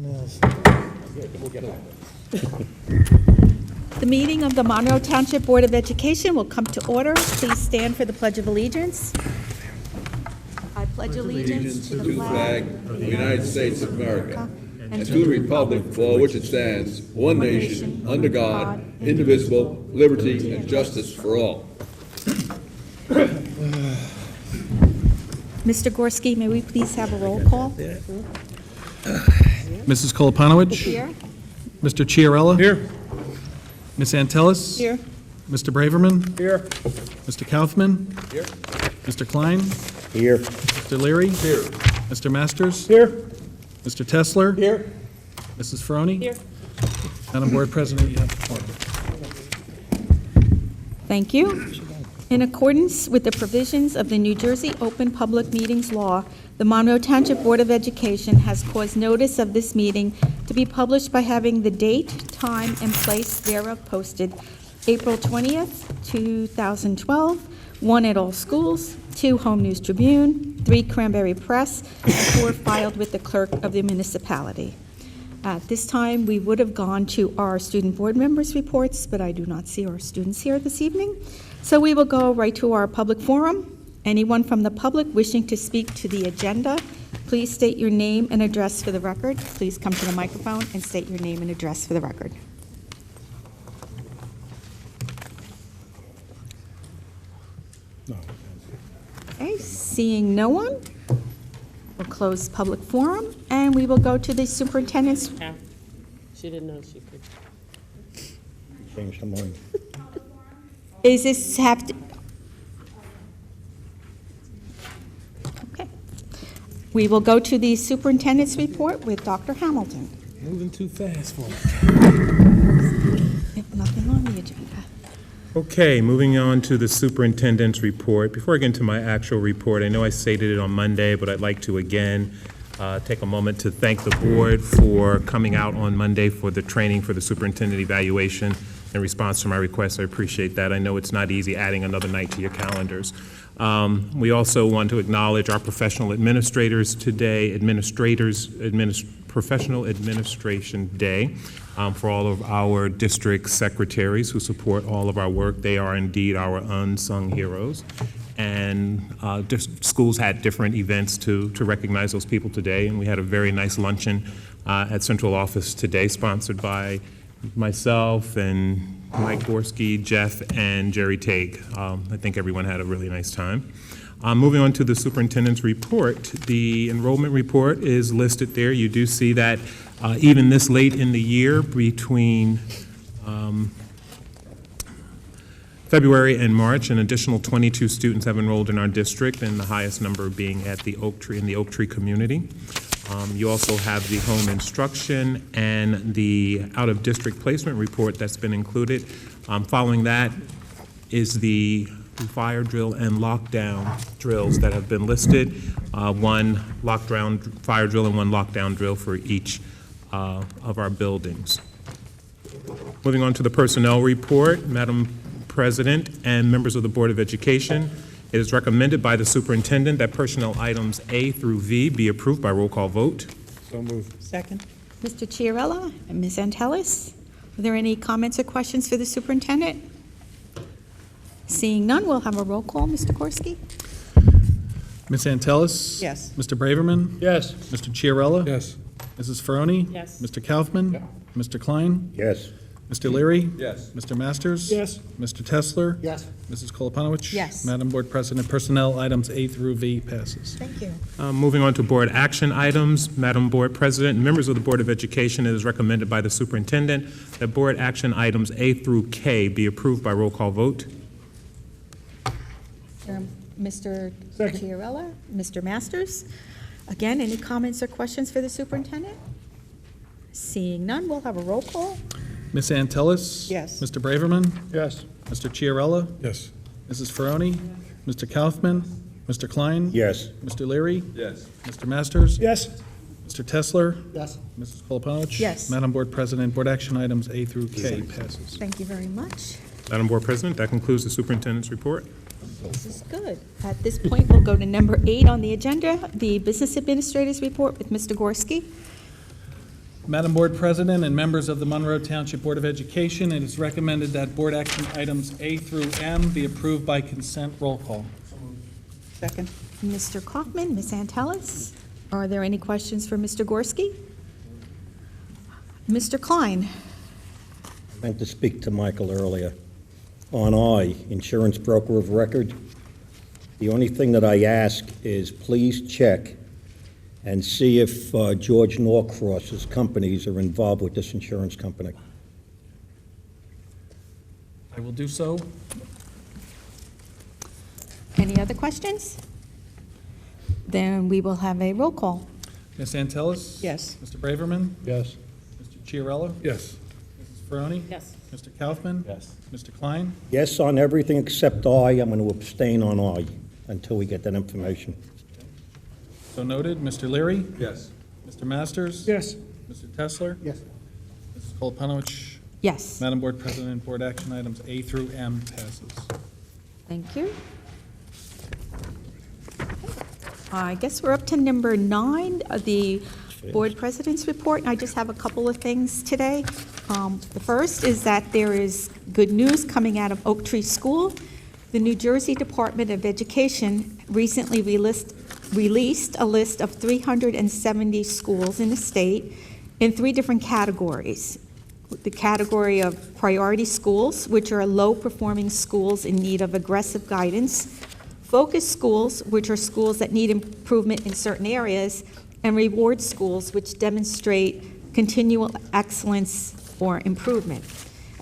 The meeting of the Monroe Township Board of Education will come to order. Please stand for the Pledge of Allegiance. I pledge allegiance to the flag of the United States of America and to the republic for which it stands, one nation, under God, indivisible, liberty and justice for all. Mr. Gorski, may we please have a roll call? Mrs. Koloponowicz? Here. Mr. Chiarella? Here. Ms. Antelis? Here. Mr. Braverman? Here. Mr. Kaufman? Here. Mr. Klein? Here. Mr. Leary? Here. Mr. Masters? Here. Mr. Tesler? Here. Mrs. Ferroni? Here. Madam Board President, you have the floor. Thank you. In accordance with the provisions of the New Jersey Open Public Meetings Law, the Monroe Township Board of Education has caused notice of this meeting to be published by having the date, time, and place thereof posted April 20th, 2012, 1 at all schools, 2 Home News Tribune, 3 Cranberry Press, and 4 filed with the clerk of the municipality. At this time, we would have gone to our student board members' reports, but I do not see our students here this evening. So we will go right to our public forum. Anyone from the public wishing to speak to the agenda, please state your name and address for the record. Please come to the microphone and state your name and address for the record. Okay, seeing no one, we'll close public forum, and we will go to the superintendent's. She didn't know she could. Change the mind. Is this have to? Okay. We will go to the superintendent's report with Dr. Hamilton. Moving too fast for me. Yep, nothing on the agenda. Okay, moving on to the superintendent's report. Before I get into my actual report, I know I stated it on Monday, but I'd like to again take a moment to thank the board for coming out on Monday for the training for the superintendent evaluation in response to my request. I appreciate that. I know it's not easy adding another night to your calendars. We also want to acknowledge our professional administrators today, Professional Administration Day, for all of our district secretaries who support all of our work. They are indeed our unsung heroes. And schools had different events to recognize those people today, and we had a very nice luncheon at Central Office today, sponsored by myself and Mike Gorski, Jeff, and Jerry Tague. I think everyone had a really nice time. Moving on to the superintendent's report, the enrollment report is listed there. You do see that even this late in the year, between February and March, an additional 22 students have enrolled in our district, and the highest number being at the Oak Tree, in the Oak Tree community. You also have the home instruction and the out-of-district placement report that's been included. Following that is the fire drill and lockdown drills that have been listed. One lockdown fire drill and one lockdown drill for each of our buildings. Moving on to the personnel report, Madam President and members of the Board of Education, it is recommended by the superintendent that personnel items A through V be approved by roll call vote. So moved. Second. Mr. Chiarella and Ms. Antelis, are there any comments or questions for the superintendent? Seeing none, we'll have a roll call. Mr. Gorski? Ms. Antelis? Yes. Mr. Braverman? Yes. Mr. Chiarella? Yes. Mrs. Ferroni? Yes. Mr. Kaufman? Mr. Klein? Yes. Mr. Leary? Yes. Mr. Masters? Yes. Mr. Tesler? Yes. Mrs. Koloponowicz? Yes. Madam Board President, personnel items A through V passes. Thank you. Moving on to board action items, Madam Board President and members of the Board of Education, it is recommended by the superintendent that board action items A through K be approved by roll call vote. Mr. Second. Chiarella, Mr. Masters. Again, any comments or questions for the superintendent? Seeing none, we'll have a roll call. Ms. Antelis? Yes. Mr. Braverman? Yes. Mr. Chiarella? Yes. Mrs. Ferroni? Mr. Kaufman? Mr. Klein? Yes. Mr. Leary? Yes. Mr. Masters? Yes. Mr. Tesler? Yes. Mrs. Koloponowicz? Yes. Madam Board President, board action items A through K passes. Thank you very much. Madam Board President, that concludes the superintendent's report. This is good. At this point, we'll go to number 8 on the agenda, the Business Administrator's Report with Mr. Gorski. Madam Board President and members of the Monroe Township Board of Education, it is recommended that board action items A through M be approved by consent. Roll call. Second. Mr. Kaufman, Ms. Antelis, are there any questions for Mr. Gorski? Mr. Klein? I meant to speak to Michael earlier. On I, insurance broker of record, the only thing that I ask is please check and see if George Norcross's companies are involved with this insurance company. I will do so. Any other questions? Then we will have a roll call. Ms. Antelis? Yes. Mr. Braverman? Yes. Mr. Chiarella? Yes. Mrs. Ferroni? Yes. Mr. Kaufman? Yes. Mr. Klein? Yes on everything except I. I'm going to abstain on I until we get that information. So noted. Mr. Leary? Yes. Mr. Masters? Yes. Mr. Tesler? Yes. Mrs. Koloponowicz? Yes, Madam Board President, board action items A through M passes. thank you. I guess we're up to number 9, the Board President's Report. I just have a couple of things today. The first is that there is good news coming out of Oak Tree School. The New Jersey Department of Education recently released a list of 370 schools in the state in 3 different categories. The category of priority schools, which are low-performing schools in need of aggressive guidance, focus schools, which are schools that need improvement in certain areas, and reward schools, which demonstrate continual excellence or improvement.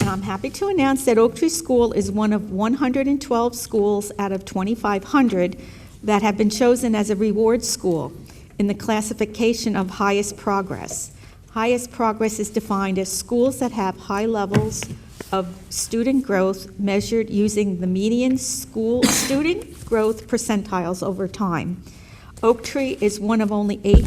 And I'm happy to announce that Oak Tree School is one of 112 schools out of 2,500 that have been chosen as a reward school in the classification of highest progress. Highest progress is defined as schools that have high levels of student growth measured using the median school student growth percentiles over time. Oak Tree is one of only 8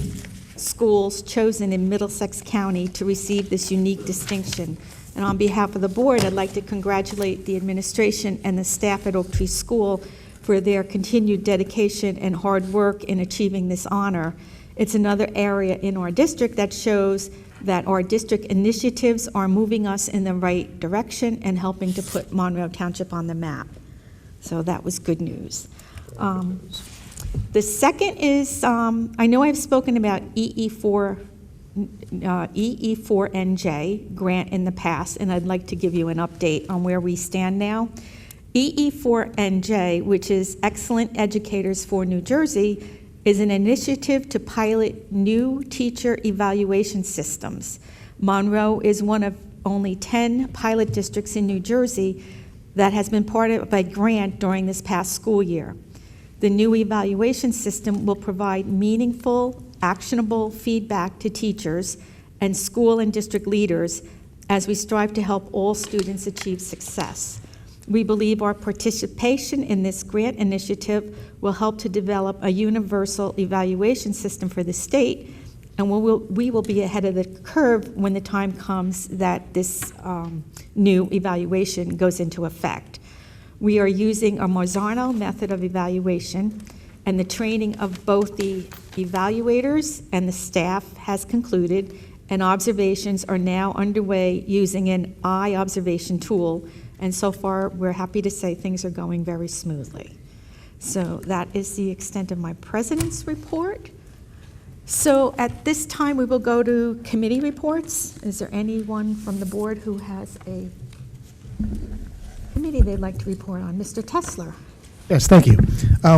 schools chosen in Middlesex County to receive this unique distinction. And on behalf of the board, I'd like to congratulate the administration and the staff at Oak Tree School for their continued dedication and hard work in achieving this honor. It's another area in our district that shows that our district initiatives are moving us in the right direction and helping to put Monroe Township on the map. So that was good news. The second is, I know I've spoken about EE4NJ grant in the past, and I'd like to give you an update on where we stand now. EE4NJ, which is Excellent Educators for New Jersey, is an initiative to pilot new teacher evaluation systems. Monroe is one of only 10 pilot districts in New Jersey that has been part of a grant during this past school year. The new evaluation system will provide meaningful, actionable feedback to teachers and school and district leaders as we strive to help all students achieve success. We believe our participation in this grant initiative will help to develop a universal evaluation system for the state, and we will be ahead of the curve when the time comes that this new evaluation goes into effect. We are using a Marzano method of evaluation, and the training of both the evaluators and the staff has concluded, and observations are now underway using an eye observation tool. And so far, we're happy to say things are going very smoothly. So that is the extent of my president's report. So at this time, we will go to committee reports. Is there anyone from the board who has a committee they'd like to report on? Mr. Tesler. Yes, thank you.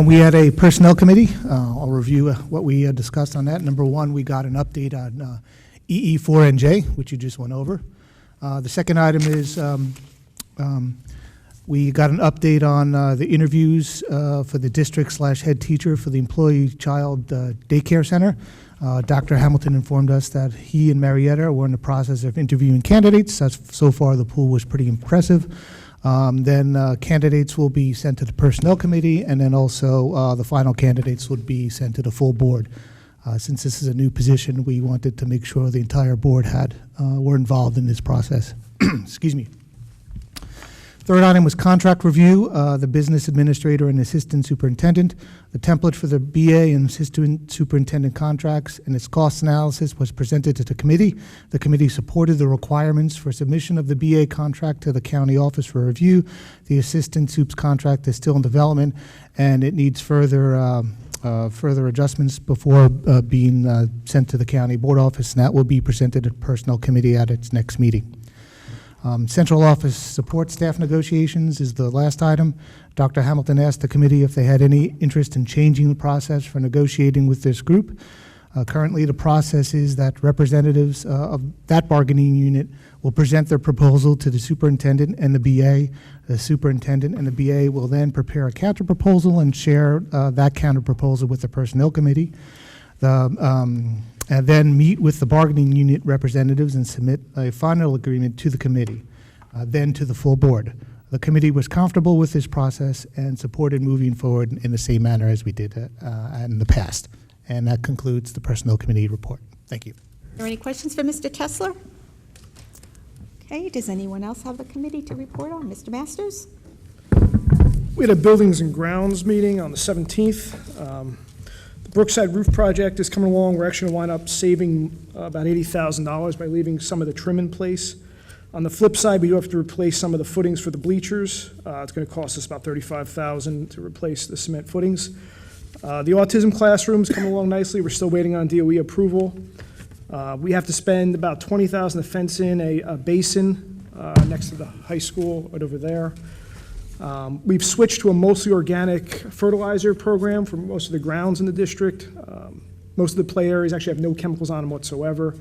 We had a personnel committee. I'll review what we discussed on that. Number 1, we got an update on EE4NJ, which you just went over. The second item is we got an update on the interviews for the district/head teacher for the employee child daycare center. Dr. Hamilton informed us that he and Marietta were in the process of interviewing candidates. So far, the pool was pretty impressive. Then candidates will be sent to the personnel committee, and then also the final candidates would be sent to the full board. Since this is a new position, we wanted to make sure the entire board were involved in this process. Excuse me. Third item was contract review, the business administrator and assistant superintendent. The template for the BA and assistant superintendent contracts and its cost analysis was presented to the committee. The committee supported the requirements for submission of the BA contract to the county office for review. The assistant supes contract is still in development, and it needs further adjustments before being sent to the county board office, and that will be presented to the personnel committee at its next meeting. Central office support staff negotiations is the last item. Dr. Hamilton asked the committee if they had any interest in changing the process for negotiating with this group. Currently, the process is that representatives of that bargaining unit will present their proposal to the superintendent and the BA. The superintendent and the BA will then prepare a counter proposal and share that counter proposal with the personnel committee. And then meet with the bargaining unit representatives and submit a final agreement to the committee, then to the full board. The committee was comfortable with this process and supported moving forward in the same manner as we did in the past. And that concludes the Personnel Committee report. Thank you. Are there any questions for Mr. Tesler? Okay, does anyone else have a committee to report on? Mr. Masters? We had a Buildings and Grounds meeting on the 17th. The Brookside Roof Project is coming along. We're actually going to wind up saving about $80,000 by leaving some of the trim in place. On the flip side, we do have to replace some of the footings for the bleachers. It's going to cost us about $35,000 to replace the cement footings. The autism classroom is coming along nicely. We're still waiting on DOE approval. We have to spend about $20,000 to fence in a basin next to the high school right over there. We've switched to a mostly organic fertilizer program for most of the grounds in the district. Most of the play areas actually have no chemicals on them whatsoever.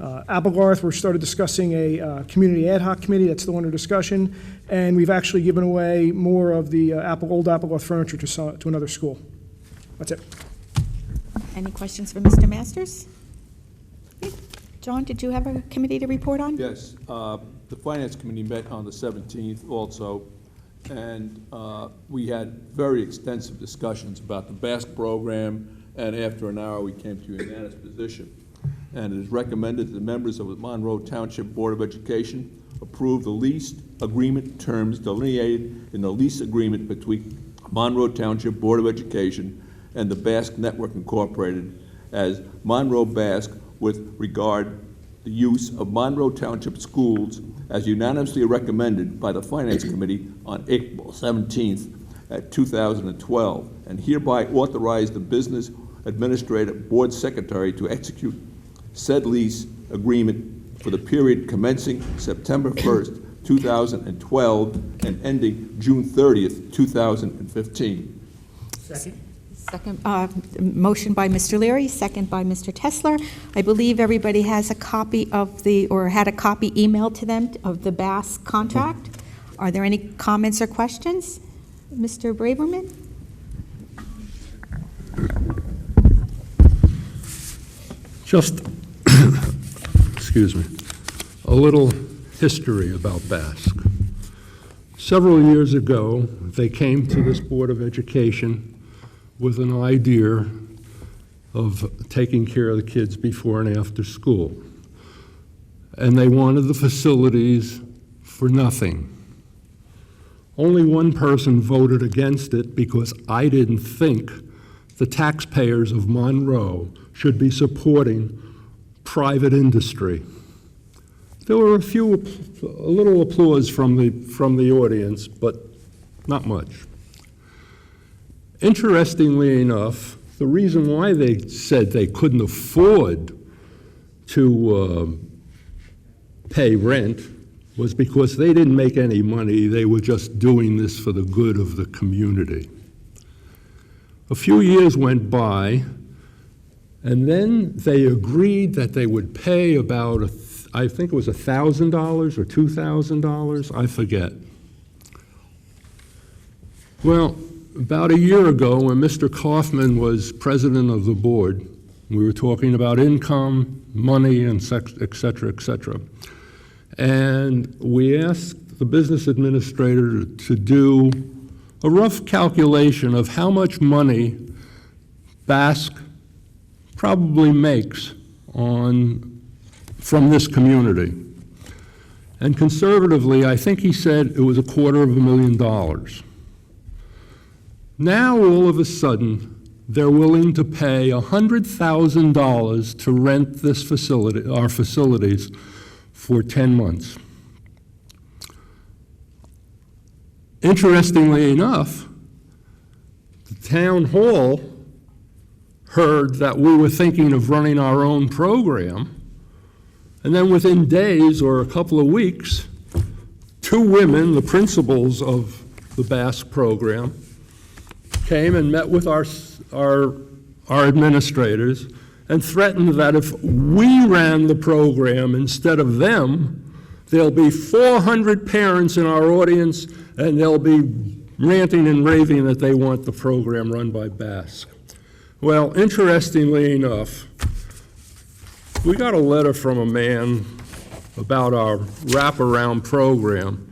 Applegarth, we're started discussing a community ad hoc committee that's still under discussion, and we've actually given away more of the old Applegarth furniture to another school. That's it. Any questions for Mr. Masters? Okay. John, did you have a committee to report on? Yes, the Finance Committee met on the 17th also, and we had very extensive discussions about the BASC program, and after an hour, we came to a unanimous position. And it is recommended that the members of the Monroe Township Board of Education approve the lease agreement terms delineated in the lease agreement between Monroe Township Board of Education and the BASC Network Incorporated as Monroe BASC with regard the use of Monroe Township schools as unanimously recommended by the Finance Committee on April 17th, 2012, and hereby authorize the Business Administrative Board Secretary to execute said lease agreement for the period commencing September 1st, 2012 and ending June 30th, 2015. Second, motion by Mr. Leary, second by Mr. Tesler. I believe everybody has a copy of or had a copy emailed to them of the BASC contract. Are there any comments or questions? Mr. Braverman? Just, excuse me, a little history about BASC. Several years ago, they came to this Board of Education with an idea of taking care of the kids before and after school. And they wanted the facilities for nothing. Only one person voted against it because I didn't think the taxpayers of Monroe should be supporting private industry. There were a little applause from the audience, but not much. Interestingly enough, the reason why they said they couldn't afford to pay rent was because they didn't make any money. They were just doing this for the good of the community. A few years went by, and then they agreed that they would pay about, I think it was $1,000 or $2,000, I forget. Well, about a year ago, when Mr. Kaufman was president of the board, we were talking about income, money, and et cetera, et cetera. And we asked the business administrator to do a rough calculation of how much money BASC probably makes from this community. And conservatively, I think he said it was $250,000. Now, all of a sudden, they're willing to pay $100,000 to rent this facility, our facilities, for 10 months. Interestingly enough, the town hall heard that we were thinking of running our own program, and then within days or a couple of weeks, 2 women, the principals of the Basque program, came and met with our administrators and threatened that if we ran the program instead of them, there'll be 400 parents in our audience, and they'll be ranting and raving that they want the program run by Basque. Well, interestingly enough, we got a letter from a man about our wraparound program,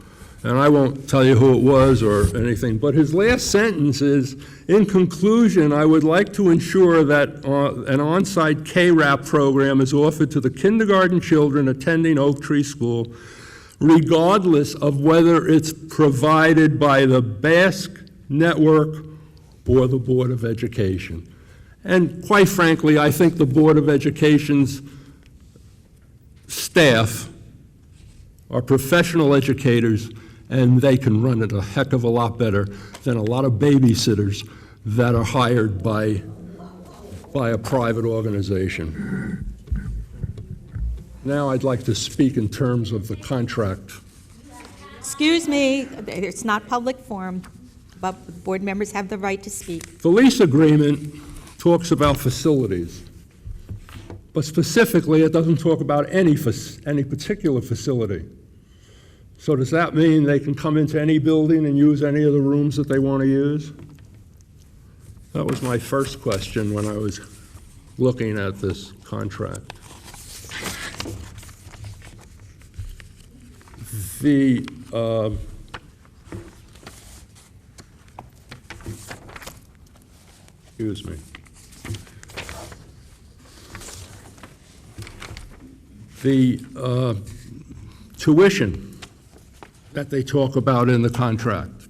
and I won't tell you who it was or anything, but his last sentence is, in conclusion, I would like to ensure that an on-site K-RAP program is offered to the kindergarten children attending Oak Tree School, regardless of whether it's provided by the Basque Network or the Board of Education. And quite frankly, I think the Board of Education's staff are professional educators, and they can run it a heck of a lot better than a lot of babysitters that are hired by a private organization. Now I'd like to speak in terms of the contract. Excuse me, it's not public forum, but board members have the right to speak. The lease agreement talks about facilities, but specifically it doesn't talk about any particular facility. So does that mean they can come into any building and use any of the rooms that they want to use? That was my first question when I was looking at this contract. Excuse me. The tuition that they talk about in the contract.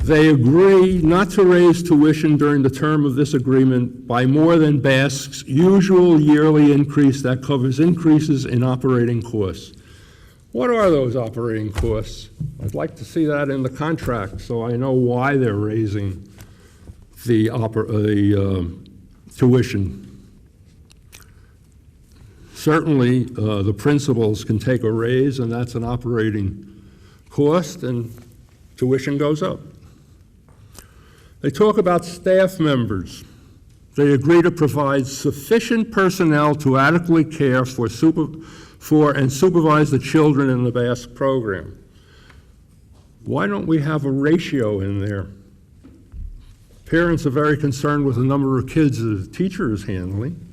They agree not to raise tuition during the term of this agreement by more than Basque's usual yearly increase that covers increases in operating costs. What are those operating costs? I'd like to see that in the contract so I know why they're raising the tuition. Certainly, the principals can take a raise, and that's an operating cost, and tuition goes up. They talk about staff members. They agree to provide sufficient personnel to adequately care for and supervise the children in the Basque program. Why don't we have a ratio in there? Parents are very concerned with the number of kids the teacher is handling.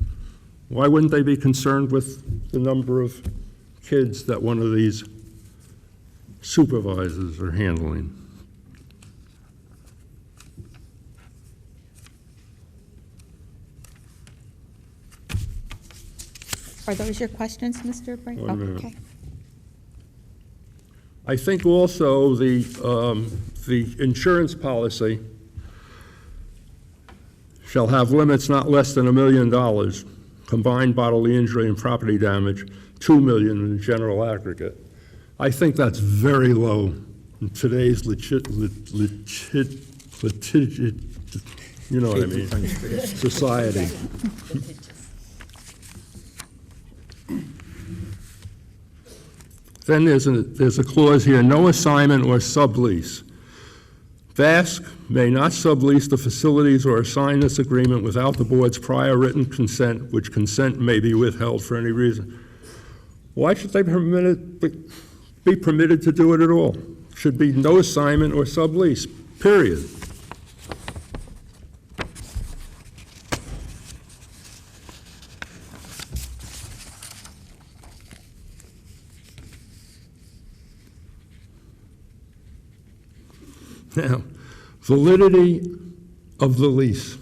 Why wouldn't they be concerned with the number of kids that one of these supervisors are handling? Are those your questions, Mr. Brink? One minute. Okay. I think also the insurance policy shall have limits not less than $1 million, combined bodily injury and property damage, $2 million in the general aggregate. I think that's very low in today's you know what I mean, society. Then there's a clause here, no assignment or sublease. Basque may not sublease the facilities or assign this agreement without the board's prior written consent, which consent may be withheld for any reason. Why should they be permitted to do it at all? Should be no assignment or sublease, period. Now, validity of the lease.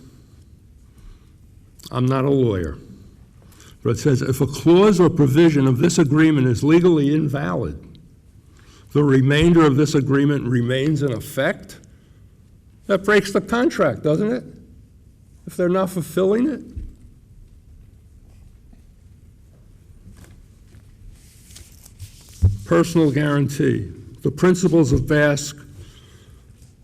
I'm not a lawyer, But it says, if a clause or provision of this agreement is legally invalid, the remainder of this agreement remains in effect. That breaks the contract, doesn't it? If they're not fulfilling it? Personal guarantee. The principals of Basque,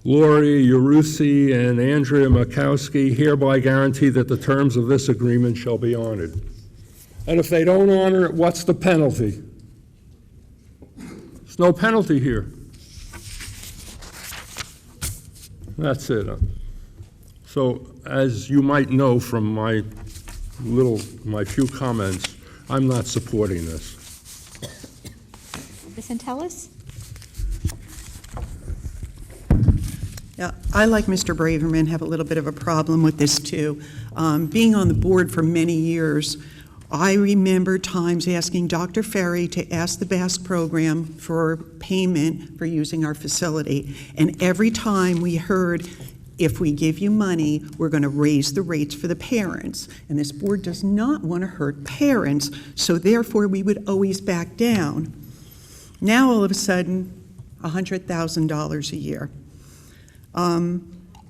Lori Urusi and Andrea Makowski, hereby guarantee that the terms of this agreement shall be honored. And if they don't honor it, what's the penalty? There's no penalty here. That's it. So, as you might know from my few comments, I'm not supporting this. Ms. Antelis? Yeah, I, like Mr. Braverman, have a little bit of a problem with this, too. Being on the board for many years, I remember times asking Dr. Ferry to ask the Basque program for payment for using our facility. And every time we heard, if we give you money, we're going to raise the rates for the parents. And this board does not want to hurt parents, so therefore we would always back down. Now, all of a sudden, $100,000 a year.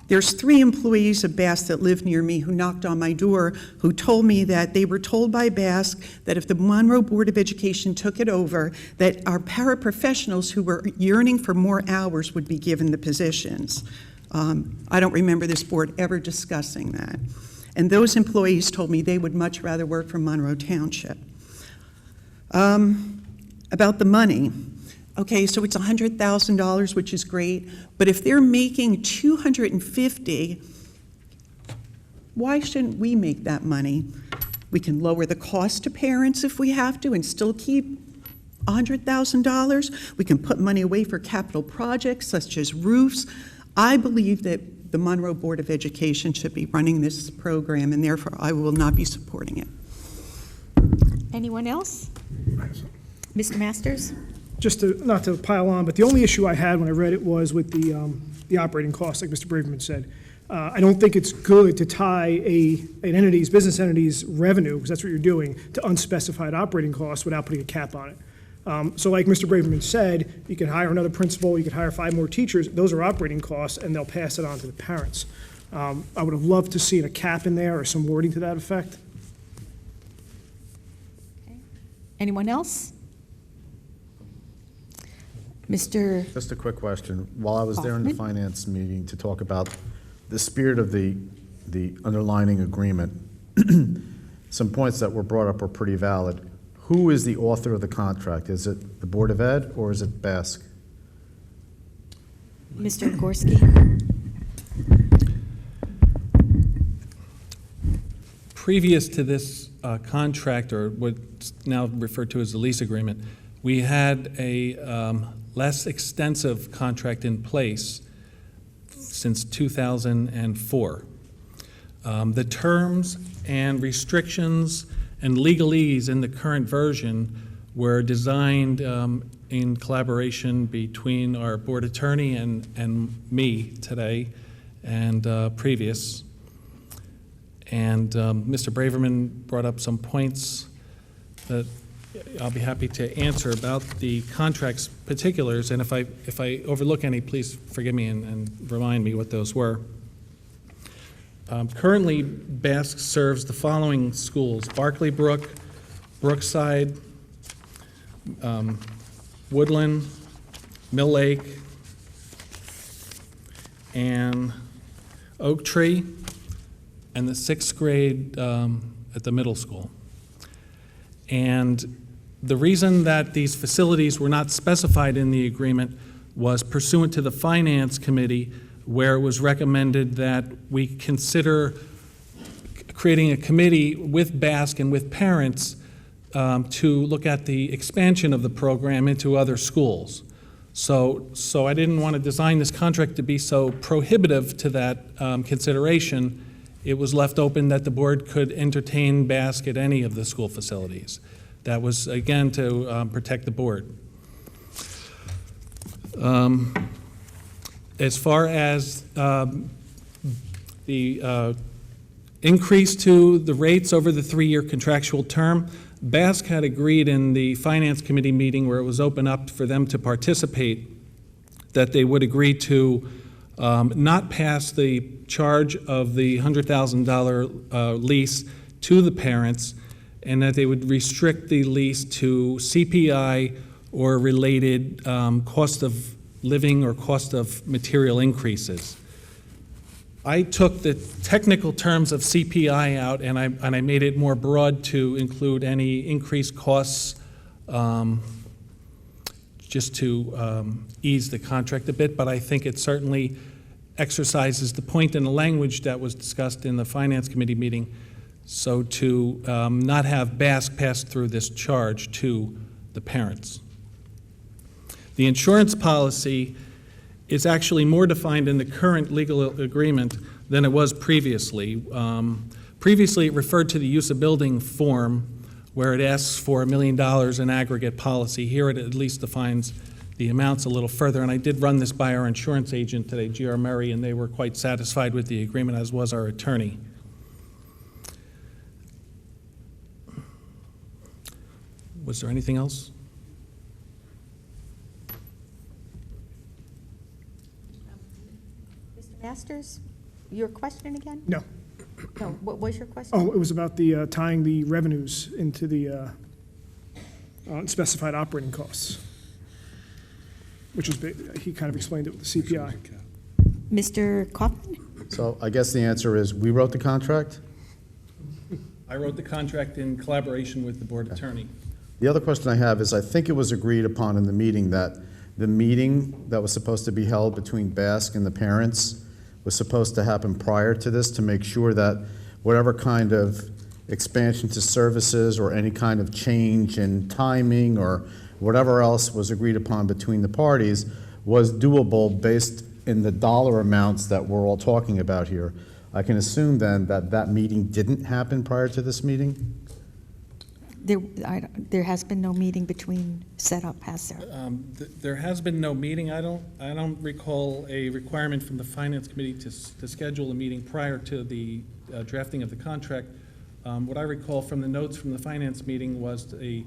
There's 3 employees of Basque that live near me who knocked on my door, who told me that they were told by Basque that if the Monroe Board of Education took it over, that our paraprofessionals who were yearning for more hours would be given the positions. I don't remember this board ever discussing that. And those employees told me they would much rather work for Monroe Township. About the money. Okay, so it's $100,000, which is great, but if they're making $250,000, why shouldn't we make that money? We can lower the cost to parents if we have to and still keep $100,000. We can put money away for capital projects such as roofs. I believe that the Monroe Board of Education should be running this program, and therefore I will not be supporting it. Anyone else? Mr. Masters? Just to, not to pile on, but the only issue I had when I read it was with the operating costs, like Mr. Braverman said. I don't think it's good to tie an business entity's revenue, because that's what you're doing, to unspecified operating costs without putting a cap on it. So like Mr. Braverman said, you can hire another principal, you could hire 5 more teachers, those are operating costs, and they'll pass it on to the parents. I would have loved to see a cap in there or some wording to that effect. Anyone else? Mr. Just a quick question. While I was there in the Hoffman? finance meeting to talk about the spirit of the underlining agreement, some points that were brought up were pretty valid. Who is the author of the contract? Is it the Board of Ed or is it Basque? Mr. Gorski? Previous to this contract, or what's now referred to as the lease agreement, we had a less extensive contract in place since 2004. The terms and restrictions and legalese in the current version were designed in collaboration between our board attorney and me today and previous. And Mr. Braverman brought up some points that I'll be happy to answer about the contract's particulars, and if I overlook any, please forgive me and remind me what those were. Currently, Basque serves the following schools: Barclay Brook, Brookside, Woodland, Mill Lake, and Oak Tree, and the 6th grade at the middle school. And the reason that these facilities were not specified in the agreement was pursuant to the Finance Committee, where it was recommended that we consider creating a committee with Basque and with parents to look at the expansion of the program into other schools. So I didn't want to design this contract to be so prohibitive to that consideration. It was left open that the board could entertain Basque at any of the school facilities. That was, again, to protect the board. As far as the increase to the rates over the 3-year contractual term. BASC had agreed in the Finance Committee meeting where it was open up for them to participate that they would agree to not pass the charge of the $100,000 lease to the parents, and that they would restrict the lease to CPI or related cost of living or cost of material increases. I took the technical terms of CPI out and I made it more broad to include any increased costs, just to ease the contract a bit, but I think it certainly exercises the point in the language that was discussed in the Finance Committee meeting, so to not have BASC pass through this charge to the parents. The insurance policy is actually more defined in the current legal agreement than it was previously. Previously, it referred to the use of building form where it asks for $1 million in aggregate policy. Here it at least defines the amounts a little further, and I did run this by our insurance agent today, G.R. Murray, and they were quite satisfied with the agreement, as was our attorney. Was there anything else? Mr. Masters, your question again? No. No, what was your question? Oh, it was about the tying the revenues into the unspecified operating costs, which is, he kind of explained it with the CPI. Mr. Kaufman? So I guess the answer is, we wrote the contract? I wrote the contract in collaboration with the board attorney. The other question I have is, I think it was agreed upon in the meeting that the meeting that was supposed to be held between BASC and the parents was supposed to happen prior to this to make sure that whatever kind of expansion to services or any kind of change in timing or whatever else was agreed upon between the parties was doable based in the dollar amounts that we're all talking about here. I can assume then that that meeting didn't happen prior to this meeting? There has been no meeting between set up, has there? There has been no meeting. I don't recall a requirement from the Finance Committee to schedule a meeting prior to the drafting of the contract. What I recall from the notes from the Finance meeting was a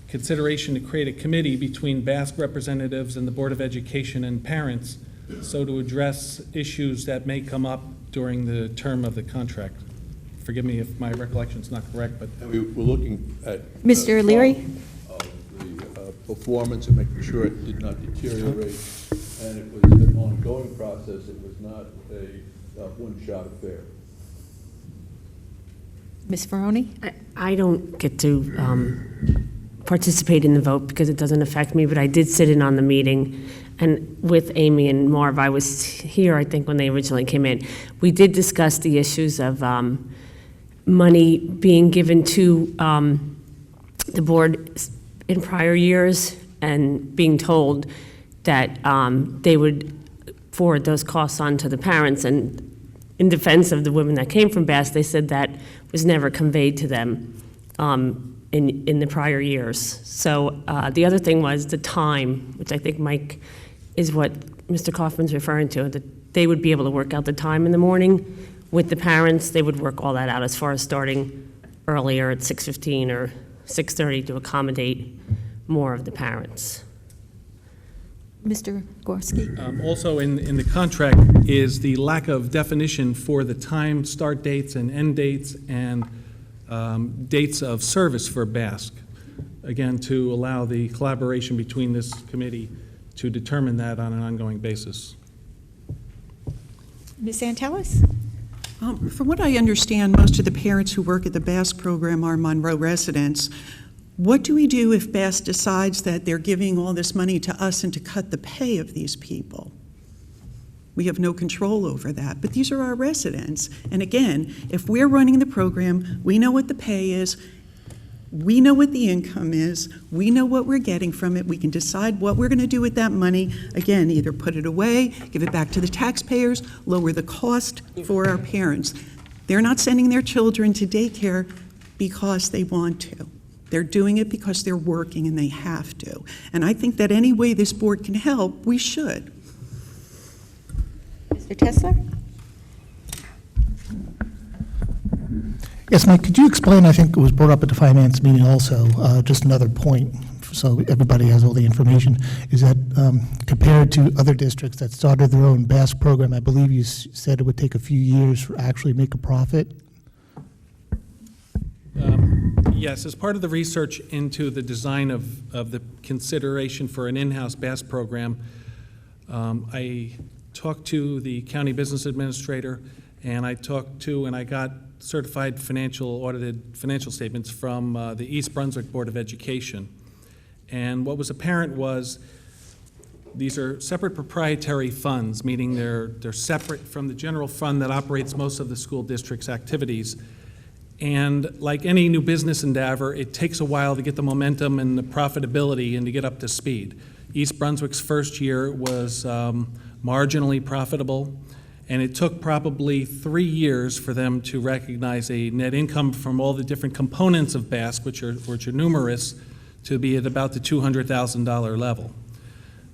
consideration to create a committee between BASC representatives and the Board of Education and parents, so to address issues that may come up during the term of the contract. Forgive me if my recollection's not correct, but And we're looking at. Mr. Leary? Of the performance and making sure it did not deteriorate, and it was an ongoing process. It was not a one-shot affair. Ms. Ferroni? I don't get to participate in the vote because it doesn't affect me, but I did sit in on the meeting. And with Amy and Marv, I was here, I think, when they originally came in. We did discuss the issues of money being given to the board in prior years and being told that they would forward those costs on to the parents. And in defense of the women that came from BASC, they said that was never conveyed to them in the prior years. So the other thing was the time, which I think Mike is what Mr. Kaufman's referring to, that they would be able to work out the time in the morning with the parents. They would work all that out as far as starting earlier at 6:15 or 6:30 to accommodate more of the parents. Mr. Gorski? also in the contract is the lack of definition for the time, start dates and end dates, and dates of service for BASC. Again, to allow the collaboration between this committee to determine that on an ongoing basis. Ms. Antelis? From what I understand, most of the parents who work at the BASC program are Monroe residents. What do we do if BASC decides that they're giving all this money to us and to cut the pay of these people? We have no control over that, but these are our residents. And again, if we're running the program, we know what the pay is, we know what the income is, we know what we're getting from it, we can decide what we're going to do with that money. Again, either put it away, give it back to the taxpayers, lower the cost for our parents. They're not sending their children to daycare because they want to. They're doing it because they're working and they have to. And I think that any way this board can help, we should. Mr. Tesler? Yes, Mike, could you explain, I think it was brought up at the finance meeting also, just another point, so everybody has all the information, is that compared to other districts that started their own BASC program, I believe you said it would take a few years for actually make a profit? Yes, as part of the research into the design of the consideration for an in-house BASC program, I talked to the county business administrator, and I got certified audited financial statements from the East Brunswick Board of Education. And what was apparent was these are separate proprietary funds, meaning they're separate from the general fund that operates most of the school district's activities. And like any new business endeavor, it takes a while to get the momentum and the profitability and to get up to speed. East Brunswick's first year was marginally profitable, and it took probably 3 years for them to recognize a net income from all the different components of BASC, which are numerous, to be at about the $200,000 level.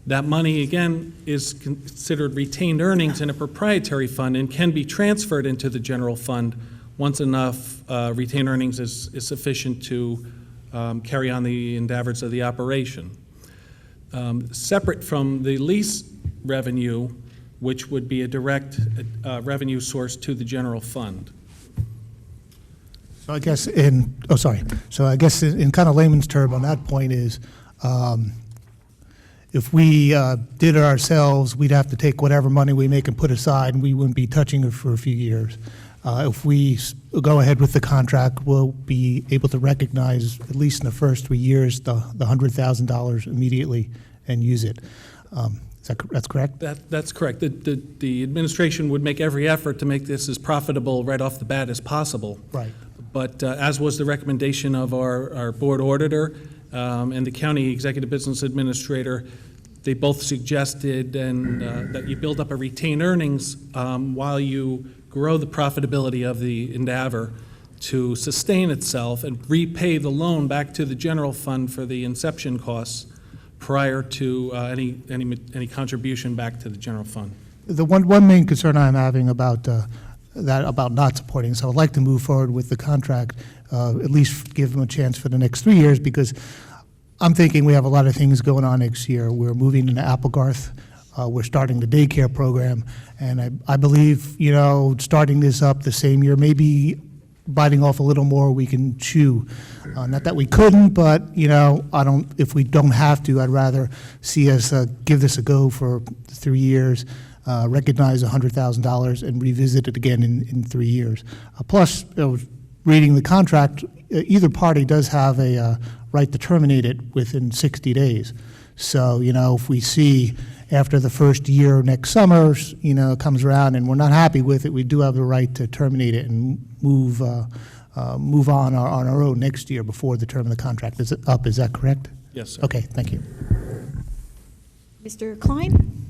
That money, again, is considered retained earnings in a proprietary fund and can be transferred into the general fund once enough retained earnings is sufficient to carry on the endeavors of the operation. Separate from the lease revenue, which would be a direct revenue source to the general fund. So I guess in kind of layman's term on that point is, if we did it ourselves, we'd have to take whatever money we make and put aside, and we wouldn't be touching it for a few years. If we go ahead with the contract, we'll be able to recognize, at least in the first 3 years, the $100,000 immediately and use it. That's correct? That's correct. The administration would make every effort to make this as profitable right off the bat as possible. Right. But as was the recommendation of our board auditor and the county executive business administrator, they both suggested that you build up a retained earnings while you grow the profitability of the endeavor to sustain itself and repay the loan back to the general fund for the inception costs prior to any contribution back to the general fund. The one main concern I'm having about not supporting, so I'd like to move forward with the contract, at least give them a chance for the next 3 years, because I'm thinking we have a lot of things going on next year. We're moving into Applegarth. We're starting the daycare program, and I believe, starting this up the same year, maybe biting off a little more we can chew. Not that we couldn't, but, if we don't have to, I'd rather see us give this a go for 3 years, recognize $100,000, and revisit it again in 3 years. Plus, reading the contract, either party does have a right to terminate it within 60 days. So, if we see after the first year next summer, comes around and we're not happy with it, we do have the right to terminate it and move on our own next year before the term of the contract is up. Is that correct? Yes, sir. Okay, thank you. Mr. Klein?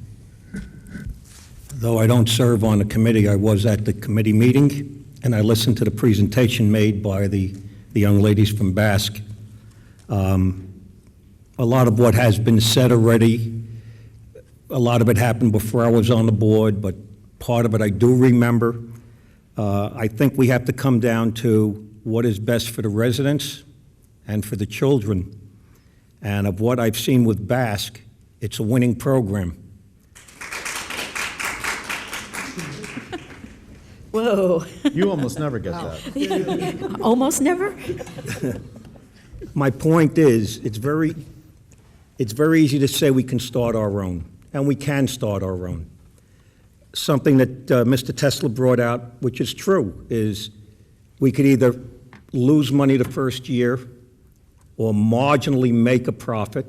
Though I don't serve on the committee, I was at the committee meeting, and I listened to the presentation made by the young ladies from BASC. A lot of what has been said already, a lot of it happened before I was on the board, but part of it I do remember. I think we have to come down to what is best for the residents and for the children. And of what I've seen with BASC, it's a winning program. Whoa. You almost never get that. Almost never? My point is, it's very easy to say we can start our own, and we can start our own. Something that Mr. Tesla brought out, which is true, is we could either lose money the first year or marginally make a profit.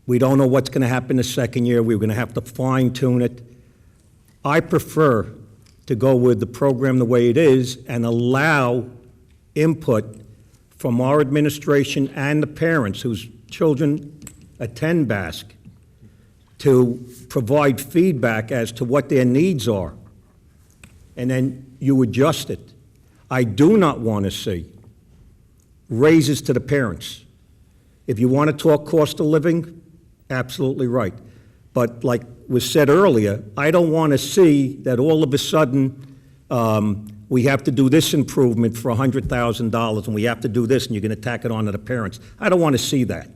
We don't know what's going to happen the second year. We're going to have to fine-tune it. I prefer to go with the program the way it is and allow input from our administration and the parents whose children attend BASC to provide feedback as to what their needs are, and then you adjust it. I do not want to see raises to the parents. If you want to talk cost of living, absolutely right. But like was said earlier, I don't want to see that all of a sudden we have to do this improvement for $100,000, and we have to do this, and you're going to tack it on to the parents. I don't want to see that.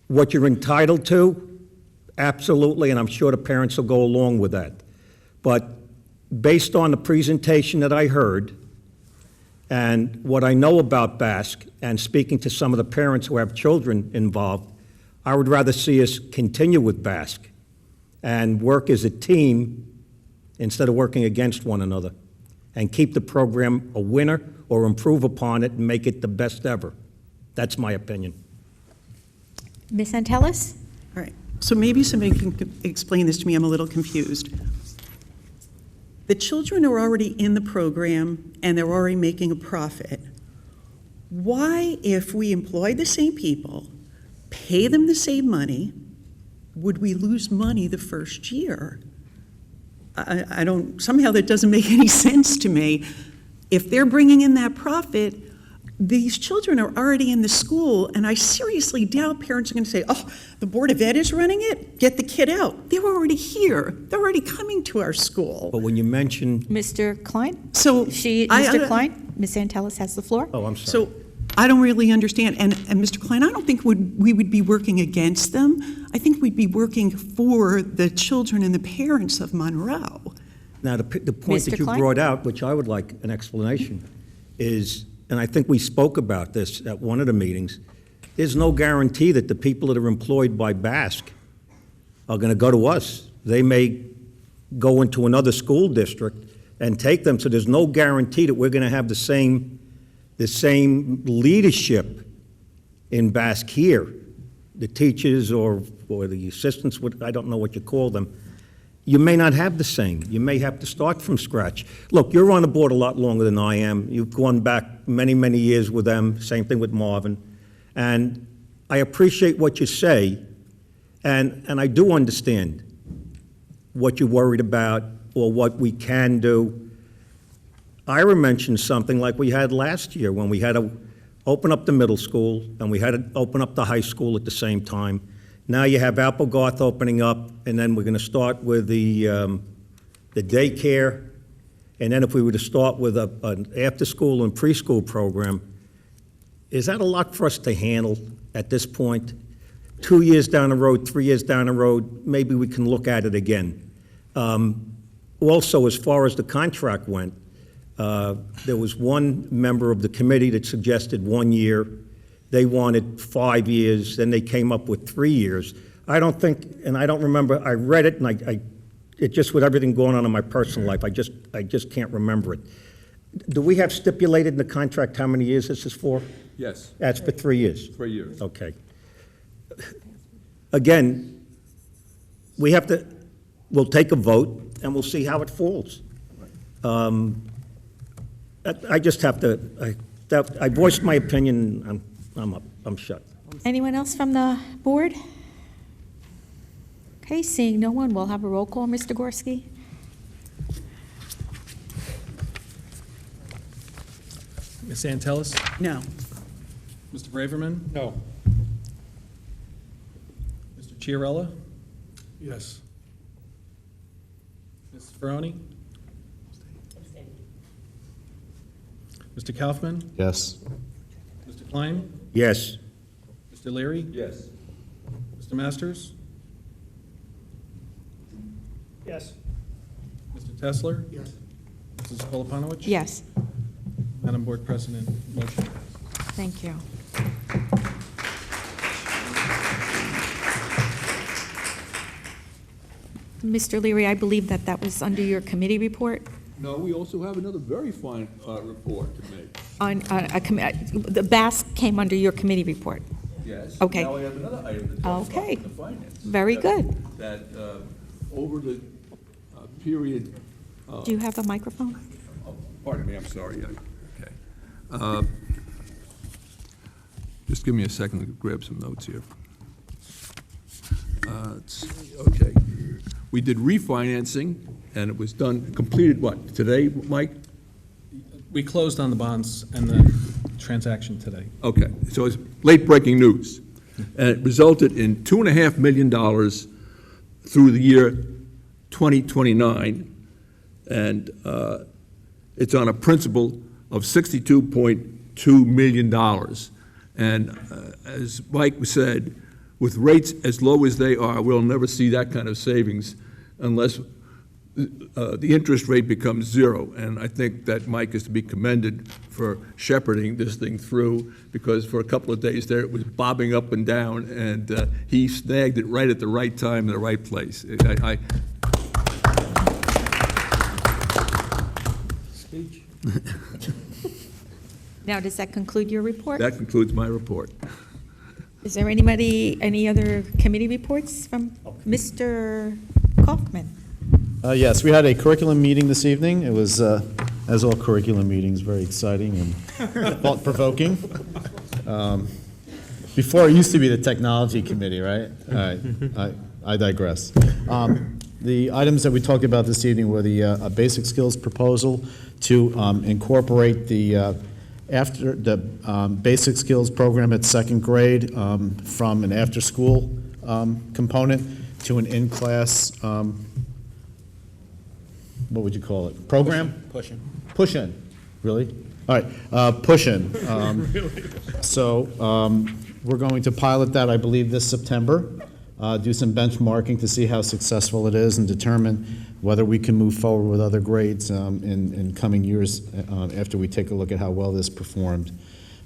What you're entitled to, absolutely, and I'm sure the parents will go along with that. But based on the presentation that I heard, and what I know about Basque, and speaking to some of the parents who have children involved, I would rather see us continue with Basque and work as a team instead of working against one another, and keep the program a winner or improve upon it and make it the best ever. That's my opinion. Ms. Antelis? All right, so maybe somebody can explain this to me, I'm a little confused. The children are already in the program and they're already making a profit. Why, if we employ the same people, pay them the same money, would we lose money the first year? I don't, somehow that doesn't make any sense to me. If they're bringing in that profit, these children are already in the school, and I seriously doubt parents are going to say, oh, the Board of Ed is running it, get the kid out. They're already here. They're already coming to our school. But when you mention, Mr. Klein? So Mr. Klein? Ms. Antelis has the floor. oh, I'm sorry. So I don't really understand. And Mr. Klein, I don't think we would be working against them. I think we'd be working for the children and the parents of Monroe. Now, the point Mr. that you Klein? brought out, which I would like an explanation, is, and I think we spoke about this at one of the meetings, there's no guarantee that the people that are employed by Basque are going to go to us. They may go into another school district and take them, so there's no guarantee that we're going to have the same leadership in Basque here. The teachers or the assistants, I don't know what you call them, you may not have the same. You may have to start from scratch. Look, you're on the board a lot longer than I am. You've gone back many, many years with them, same thing with Marvin. And I appreciate what you say, and I do understand what you're worried about or what we can do. Ira mentioned something like we had last year when we had to open up the middle school and we had to open up the high school at the same time. Now you have Applegarth opening up, and then we're going to start with the daycare, and then if we were to start with an after-school and preschool program, is that a lot for us to handle at this point? 2 years down the road, 3 years down the road, maybe we can look at it again. Also, as far as the contract went, there was one member of the committee that suggested 1 year. They wanted 5 years, then they came up with 3 years. I don't think, and I don't remember, I read it, and it just, with everything going on in my personal life, I just can't remember it. Do we have stipulated in the contract how many years this is for? Yes, That's for 3 years. 3 years. Okay. Again, we'll take a vote, and we'll see how it falls. I just have to, I voiced my opinion, I'm shut. Anyone else from the board? Okay, seeing no one, we'll have a roll call. Mr. Gorski? Ms. Antelis? No. Mr. Braverman? No. Mr. Chiarella? Yes. Ms. Ferroni? Mr. Kaufman? Yes. Mr. Klein? Yes. Mr. Leary? Yes. Mr. Masters? Yes. Mr. Tesler? Yes. Mrs. Koloponowicz? Yes, Madam Board President, motion passed. thank you. Mr. Leary, I believe that was under your committee report No, we also have another very fine report to make. on the Basque came under your committee report. Yes. Okay. Now I have another item to talk about Okay. in the finance. Very That- good. That over the period, Do you have a microphone? oh, pardon me, I'm sorry. Okay. Just give me a second to grab some notes here. Let's see, okay. We did refinancing, and it was completed what, today, Mike? We closed on the bonds and the transaction today. Okay, so it's late-breaking news. And it resulted in $2.5 million through the year 2029. And It's on a principal of $62.2 million. And as Mike said, with rates as low as they are, we'll never see that kind of savings unless the interest rate becomes zero. And I think that Mike is to be commended for shepherding this thing through, because for a couple of days there, it was bobbing up and down, and he snagged it right at the right time in the right place. Speech. Now, does that conclude your report? That concludes my report. Is there any other committee reports from Mr. Kaufman? Yes, we had a curriculum meeting this evening. It was, as all curriculum meetings, very exciting and thought-provoking. Before, it used to be the technology committee, right? All right, I digress. The items that we talked about this evening were the basic skills proposal to incorporate the basic skills program at second grade from an after-school component to an in-class what would you call it? Program? Pushing. Push-in, really? All right, push-in. So we're going to pilot that, I believe, this September, do some benchmarking to see how successful it is and determine whether we can move forward with other grades in coming years after we take a look at how well this performed.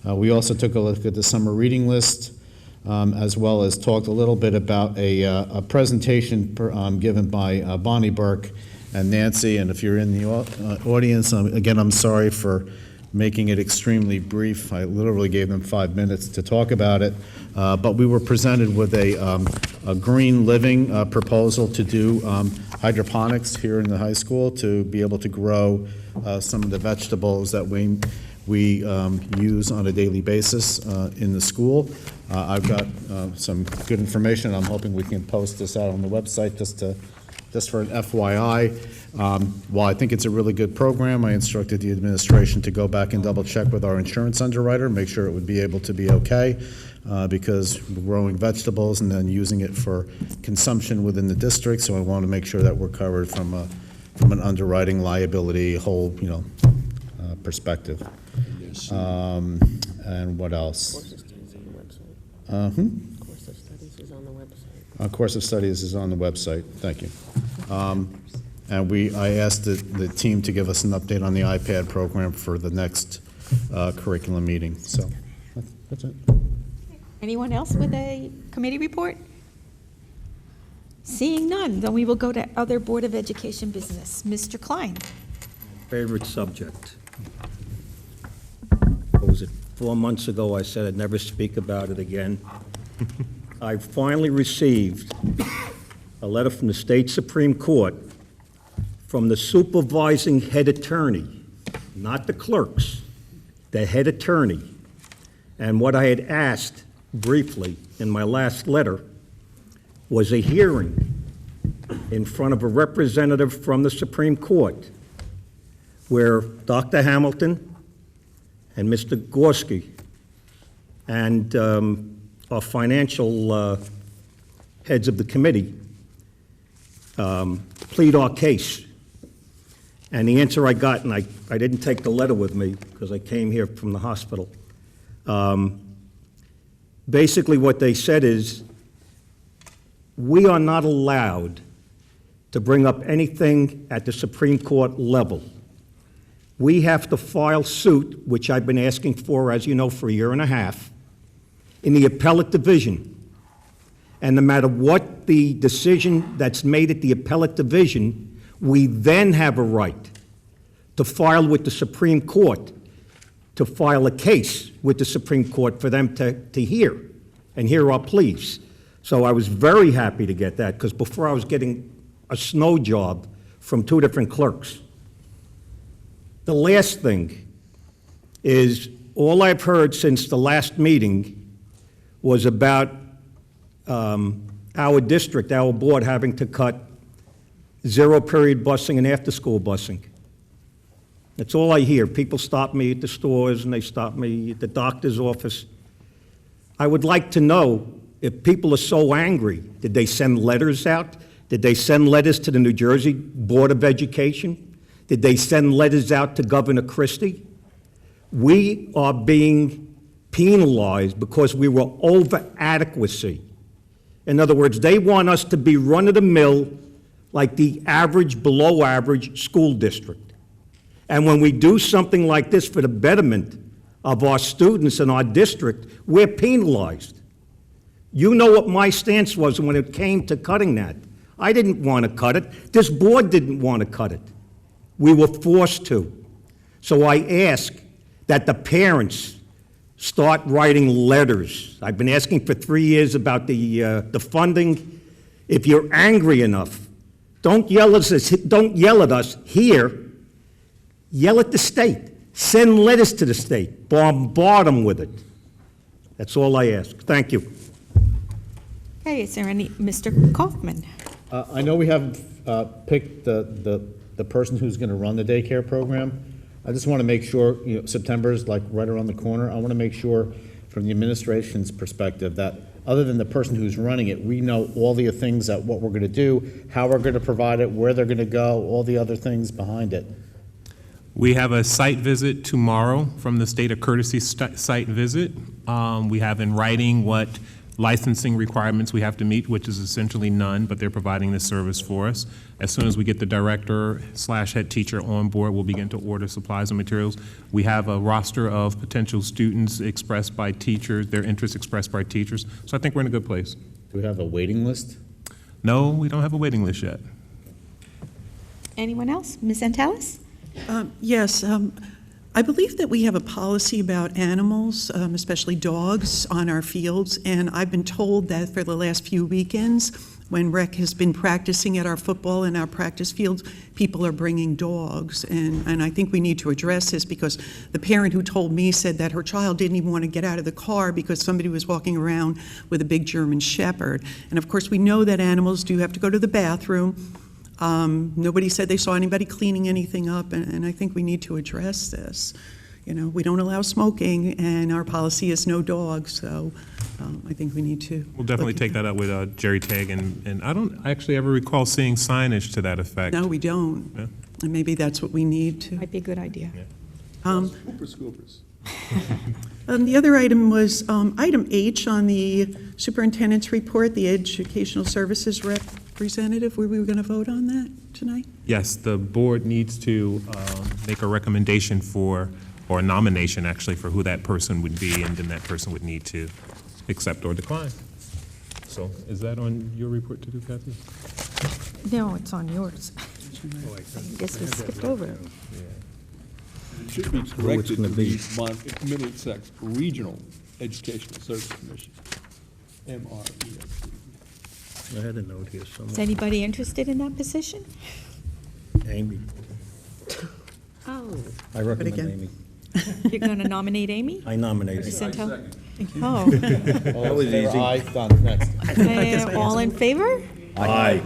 We also took a look at the summer reading list, as well as talked a little bit about a presentation given by Bonnie Burke and Nancy. And if you're in the audience, again, I'm sorry for making it extremely brief. I literally gave them 5 minutes to talk about it. But we were presented with a green living proposal to do hydroponics here in the high school to be able to grow some of the vegetables that we use on a daily basis in the school. I've got some good information. I'm hoping we can post this out on the website just for an FYI. While I think it's a really good program, I instructed the administration to go back and double check with our insurance underwriter, make sure it would be able to be okay, because we're growing vegetables and then using it for consumption within the district, so I want to make sure that we're covered from an underwriting liability whole, perspective. And what else? Course of studies on the website. Course of studies is on the website. Course of studies is on the website. Thank you. And I asked the team to give us an update on the iPad program for the next curriculum meeting. So that's it. Anyone else with a committee report? Seeing none, then we will go to other Board of Education business. Mr. Klein. Favorite subject. What was it, 4 months ago, I said I'd never speak about it again. I finally received a letter from the state Supreme Court from the supervising head attorney, not the clerks, the head attorney. And what I had asked briefly in my last letter was a hearing in front of a representative from the Supreme Court where Dr. Hamilton and Mr. Gorski and our financial heads of the committee plead our case. And the answer I got, and I didn't take the letter with me because I came here from the hospital, basically what they said is, we are not allowed to bring up anything at the Supreme Court level. We have to file suit, which I've been asking for, as you know, for a year and a half, in the appellate division. And no matter what the decision that's made at the appellate division, we then have a right to file with the Supreme Court, to file a case with the Supreme Court for them to hear and hear our pleas. So I was very happy to get that, because before I was getting a snow job from 2 different clerks. The last thing is, all I've heard since the last meeting was about our district, our board, having to cut zero-period busing and after-school busing. That's all I hear. People stop me at the stores, and they stop me at the doctor's office. I would like to know, if people are so angry, did they send letters out? Did they send letters to the New Jersey Board of Education? Did they send letters out to Governor Christie? We are being penalized because we were over adequacy. In other words, they want us to be run-of-the-mill like the average, below average school district. And when we do something like this for the betterment of our students in our district, we're penalized. You know what my stance was when it came to cutting that. I didn't want to cut it. This board didn't want to cut it. We were forced to. So I ask that the parents start writing letters. I've been asking for 3 years about the funding. If you're angry enough, don't yell at us here. Yell at the state. Send letters to the state. Bombard them with it. That's all I ask. Thank you. Okay, is there any, Mr. Kaufman? I know we haven't picked the person who's going to run the daycare program. I just want to make sure, September is like right around the corner. I want to make sure from the administration's perspective that other than the person who's running it, we know all the things that what we're going to do, how we're going to provide it, where they're going to go, all the other things behind it. We have a site visit tomorrow from the state, a courtesy site visit. We have in writing what licensing requirements we have to meet, which is essentially none, but they're providing this service for us. As soon as we get the director/head teacher on board, we'll begin to order supplies and materials. We have a roster of potential students expressed by teachers, their interests expressed by teachers. So I think we're in a good place. Do we have a waiting list? No, we don't have a waiting list yet. Anyone else? Ms. Antalis? Yes, I believe that we have a policy about animals, especially dogs, on our fields, and I've been told that for the last few weekends, when rec has been practicing at our football and our practice fields, people are bringing dogs, and I think we need to address this because the parent who told me said that her child didn't even want to get out of the car because somebody was walking around with a big German Shepherd. And of course, we know that animals do have to go to the bathroom. Nobody said they saw anybody cleaning anything up, and I think we need to address this. We don't allow smoking, and our policy is no dogs, so I think we need to. We'll definitely take that up with Jerry Tagg, and I don't actually ever recall seeing signage to that effect. No, we don't. Yeah. And maybe that's what we need to. Might be a good idea. Scoopers. The other item was item H on the superintendent's report, the educational services representative. Were we going to vote on that tonight? Yes, the board needs to make a recommendation for, or a nomination actually, for who that person would be, and then that person would need to accept or decline. So is that on your report to do, Kathy? No, it's on yours. I guess we skipped over it. It should be corrected to the Middlesex Regional Educational Service Commission, MRESC. I had a note here Is somewhere. anybody interested in that position? Amy. Oh, I recommend again. Amy. you're going to nominate Amy? I nominate her. Santel? Oh. That was easy. Aye, done, next. All in favor? Aye.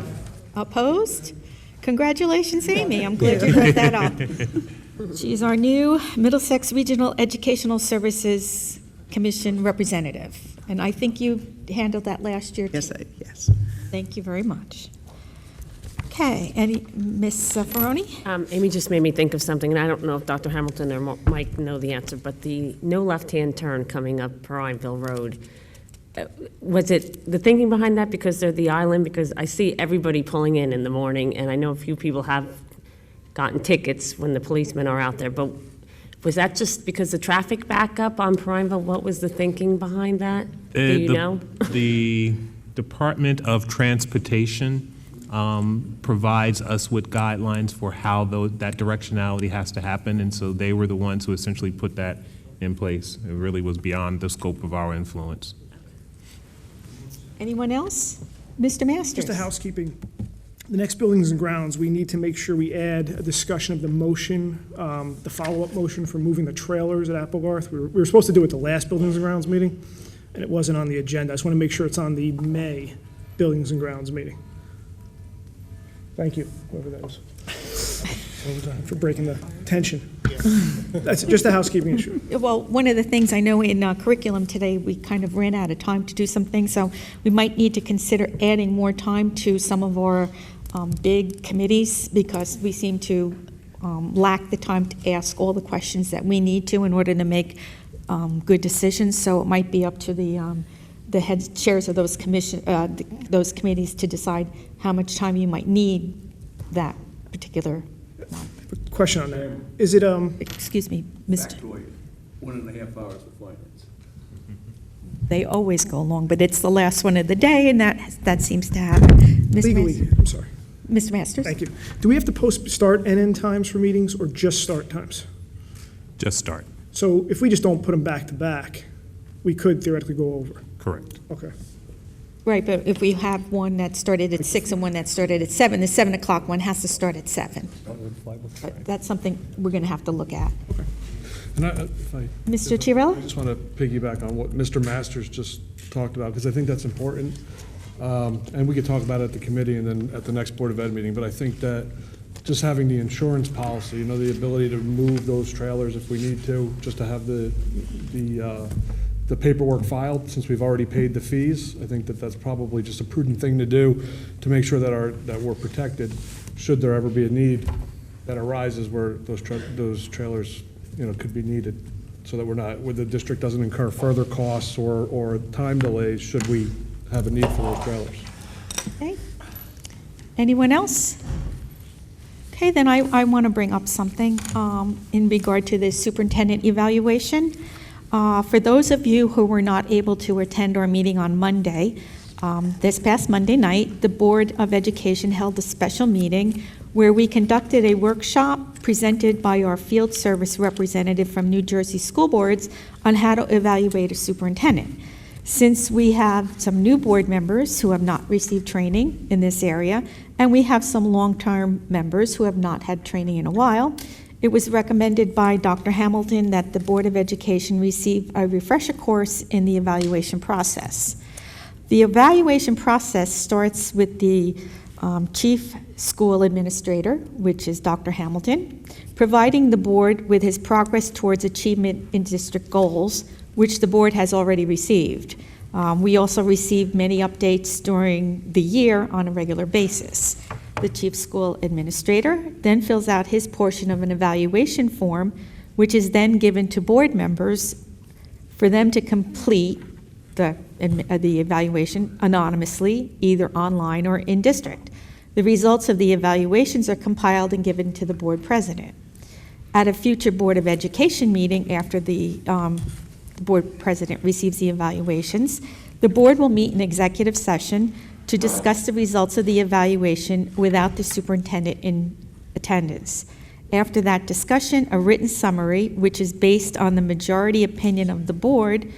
Opposed? Congratulations, Amy. I'm glad you brought that up. She's our new Middlesex Regional Educational Services Commission representative. And I think you handled that last year, too. Yes. Thank you very much. Okay, Ms. Faroni? Amy just made me think of something, and I don't know if Dr. Hamilton or Mike know the answer, but the no left-hand turn coming up Prineville Road, was it the thinking behind that because they're the island? Because I see everybody pulling in the morning, and I know a few people have gotten tickets when the policemen are out there, but was that just because the traffic backup on Prineville? What was the thinking behind that? Do you know? The Department of Transportation provides us with guidelines for how that directionality has to happen, and so they were the ones who essentially put that in place. It really was beyond the scope of our influence. Anyone else? Mr. Masters? Just a housekeeping. The next Buildings and Grounds, we need to make sure we add a discussion of the motion, the follow-up motion for moving the trailers at Applegarth. We were supposed to do it at the last Buildings and Grounds meeting, and it wasn't on the agenda. I just want to make sure it's on the May Buildings and Grounds meeting. Thank you, whoever that is, for breaking the tension. That's just a housekeeping issue. Well, one of the things I know in curriculum today, we kind of ran out of time to do some things, so we might need to consider adding more time to some of our big committees because we seem to lack the time to ask all the questions that we need to in order to make good decisions. So it might be up to the head chairs of those those committees to decide how much time you might need that particular. Question on that. Is it, Excuse me, Mr. Factoid, 1.5 hours of finance. They always go long, but it's the last one of the day, and that seems to happen. legally, I'm sorry. Mr. Masters? Thank you. Do we have to post start and end times for meetings, or just start times? Just start. So if we just don't put them back to back, we could theoretically go over. Correct. Okay. Right, but if we have one that started at 6 and one that started at 7, the 7 o'clock one has to start at 7. But that's something we're going to have to look at. And if I Mr. Chiarella? I just want to piggyback on what Mr. Masters just talked about, because I think that's important. And we could talk about it at the committee and then at the next Board of Ed meeting, but I think that just having the insurance policy, the ability to move those trailers if we need to, just to have the paperwork filed, since we've already paid the fees, I think that that's probably just a prudent thing to do to make sure that we're protected, should there ever be a need that arises where those trailers, could be needed, so that where the district doesn't incur further costs or time delays should we have a need for those trailers. Okay. Anyone else? Okay, then I want to bring up something in regard to the superintendent evaluation. For those of you who were not able to attend our meeting on Monday, this past Monday night, the Board of Education held a special meeting where we conducted a workshop presented by our field service representative from New Jersey School Boards on how to evaluate a superintendent. Since we have some new board members who have not received training in this area, and we have some long-term members who have not had training in a while, it was recommended by Dr. Hamilton that the Board of Education receive a refresher course in the evaluation process. The evaluation process starts with the Chief School Administrator, which is Dr. Hamilton, providing the board with his progress towards achievement in district goals, which the board has already received. We also receive many updates during the year on a regular basis. The Chief School Administrator then fills out his portion of an evaluation form, which is then given to board members for them to complete the evaluation anonymously, either online or in district. The results of the evaluations are compiled and given to the board president. At a future Board of Education meeting, after the board president receives the evaluations, the board will meet in executive session to discuss the results of the evaluation without the superintendent in attendance. After that discussion, a written summary, which is based on the majority opinion of the board,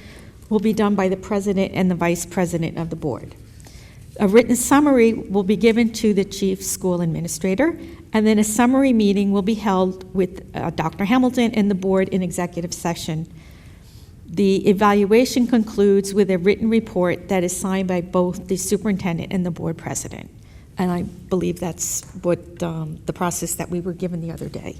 will be done by the president and the vice president of the board. A written summary will be given to the Chief School Administrator, and then a summary meeting will be held with Dr. Hamilton and the board in executive session. The evaluation concludes with a written report that is signed by both the superintendent and the board president. And I believe that's what the process that we were given the other day.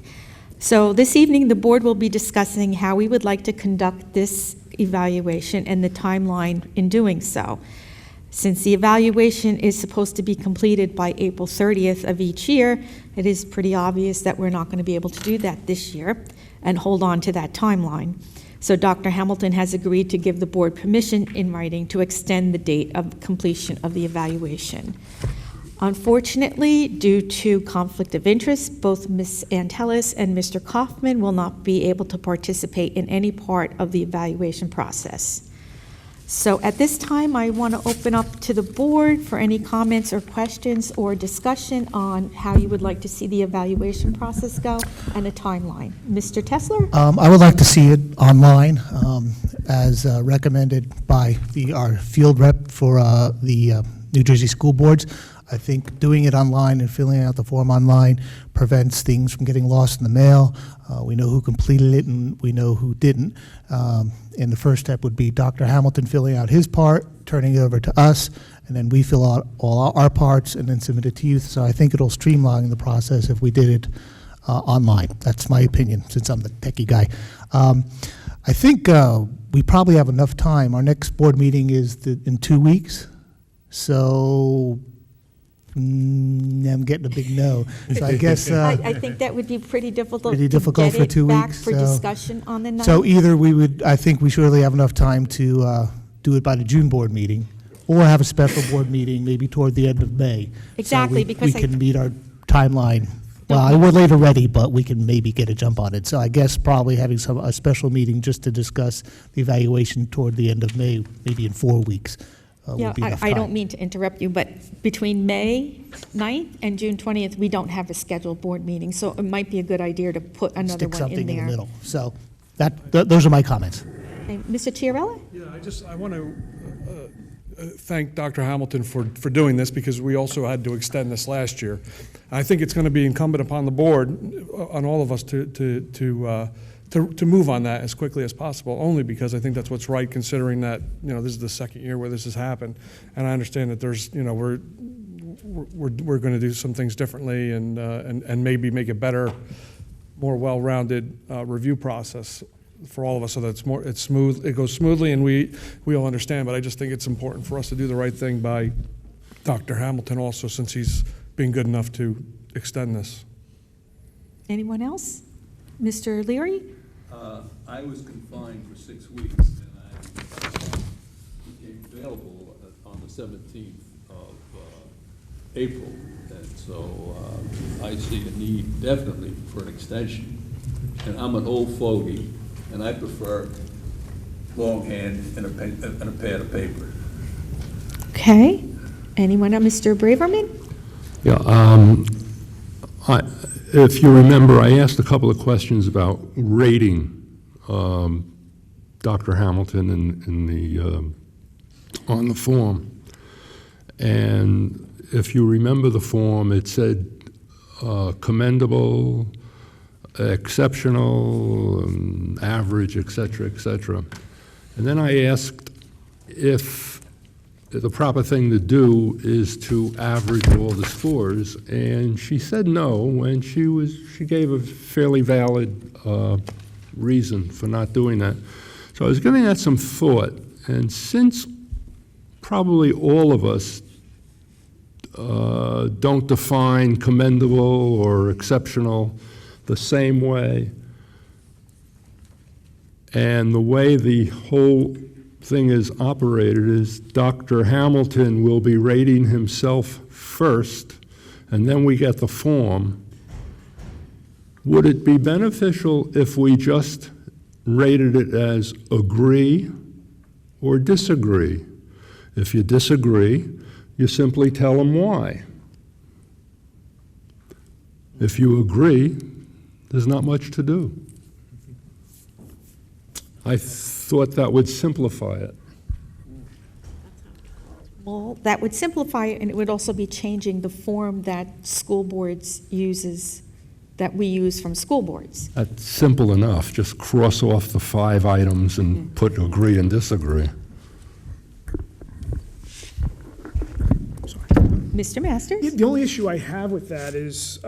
So this evening, the board will be discussing how we would like to conduct this evaluation and the timeline in doing so. Since the evaluation is supposed to be completed by April 30th of each year, it is pretty obvious that we're not going to be able to do that this year and hold on to that timeline. So Dr. Hamilton has agreed to give the board permission in writing to extend the date of completion of the evaluation. Unfortunately, due to conflict of interest, both Ms. Antelis and Mr. Kaufman will not be able to participate in any part of the evaluation process. So at this time, I want to open up to the board for any comments or questions or discussion on how you would like to see the evaluation process go and a timeline. Mr. Tesler? I would like to see it online, as recommended by our field rep for the New Jersey School Boards. I think doing it online and filling out the form online prevents things from getting lost in the mail. We know who completed it and we know who didn't. And the first step would be Dr. Hamilton filling out his part, turning it over to us, and then we fill out all our parts and then submit it to you. So I think it'll streamline the process if we did it online. That's my opinion, since I'm the techie guy. I think we probably have enough time. Our next board meeting is in 2 weeks. So I'm getting a big no. So I guess, I think that would be pretty difficult Pretty to difficult get for it 2 back weeks, for so- discussion on the 9th. so either we would, I think we surely have enough time to do it by the June board meeting, or have a special board meeting maybe toward the end of May. Exactly, So because we I- can meet our timeline. Well, we're later ready, but we can maybe get a jump on it. So I guess probably having a special meeting just to discuss the evaluation toward the end of May, maybe in 4 weeks, Yeah, would be enough I time. don't mean to interrupt you, but between May 9th and June 20th, we don't have a scheduled board meeting, so it might be a good idea to put another Stick one something in in the there. middle. So those are my comments. Okay, Mr. Chiarella? Yeah, I want to thank Dr. Hamilton for doing this, because we also had to extend this last year. I think it's going to be incumbent upon the board, on all of us, to move on that as quickly as possible, only because I think that's what's right, considering that, this is the second year where this has happened. And I understand that there's, we're going to do some things differently and maybe make a better, more well-rounded review process for all of us, so that it's smooth, it goes smoothly, and we all understand. But I just think it's important for us to do the right thing by Dr. Hamilton also, since he's being good enough to extend this. Anyone else? Mr. Leary? I was confined for 6 weeks, and I became available on the 17th of April, and so I see a need definitely for an extension. And I'm an old fogey, and I prefer longhand and a pad of paper. Okay. Anyone else? Mr. Braverman? Yeah, if you remember, I asked a couple of questions about rating Dr. Hamilton on the form. And if you remember the form, it said commendable, exceptional, average, et cetera, et cetera. And then I asked if the proper thing to do is to average all the scores, and she said no, and she gave a fairly valid reason for not doing that. So I was giving that some thought, and since probably all of us don't define commendable or exceptional the same way, and the way the whole thing is operated is Dr. Hamilton will be rating himself first, and then we get the form. Would it be beneficial if we just rated it as agree or disagree? If you disagree, you simply tell them why. If you agree, there's not much to do. I thought that would simplify it. Well, that would simplify it, and it would also be changing the form that school boards uses, that we use from school boards. That's simple enough. Just cross off the 5 items and put agree and disagree. Mr. Masters? The only issue I have with that is,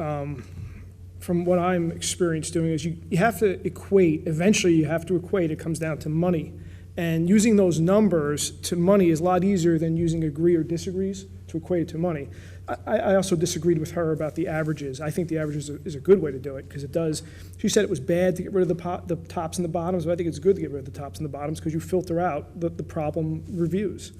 from what I'm experienced doing, is you have to equate, eventually you have to equate, it comes down to money. And using those numbers to money is a lot easier than using agree or disagrees to equate it to money. I also disagreed with her about the averages. I think the averages is a good way to do it, because it does, she said it was bad to get rid of the tops and the bottoms, but I think it's good to get rid of the tops and the bottoms, because you filter out the problem reviews.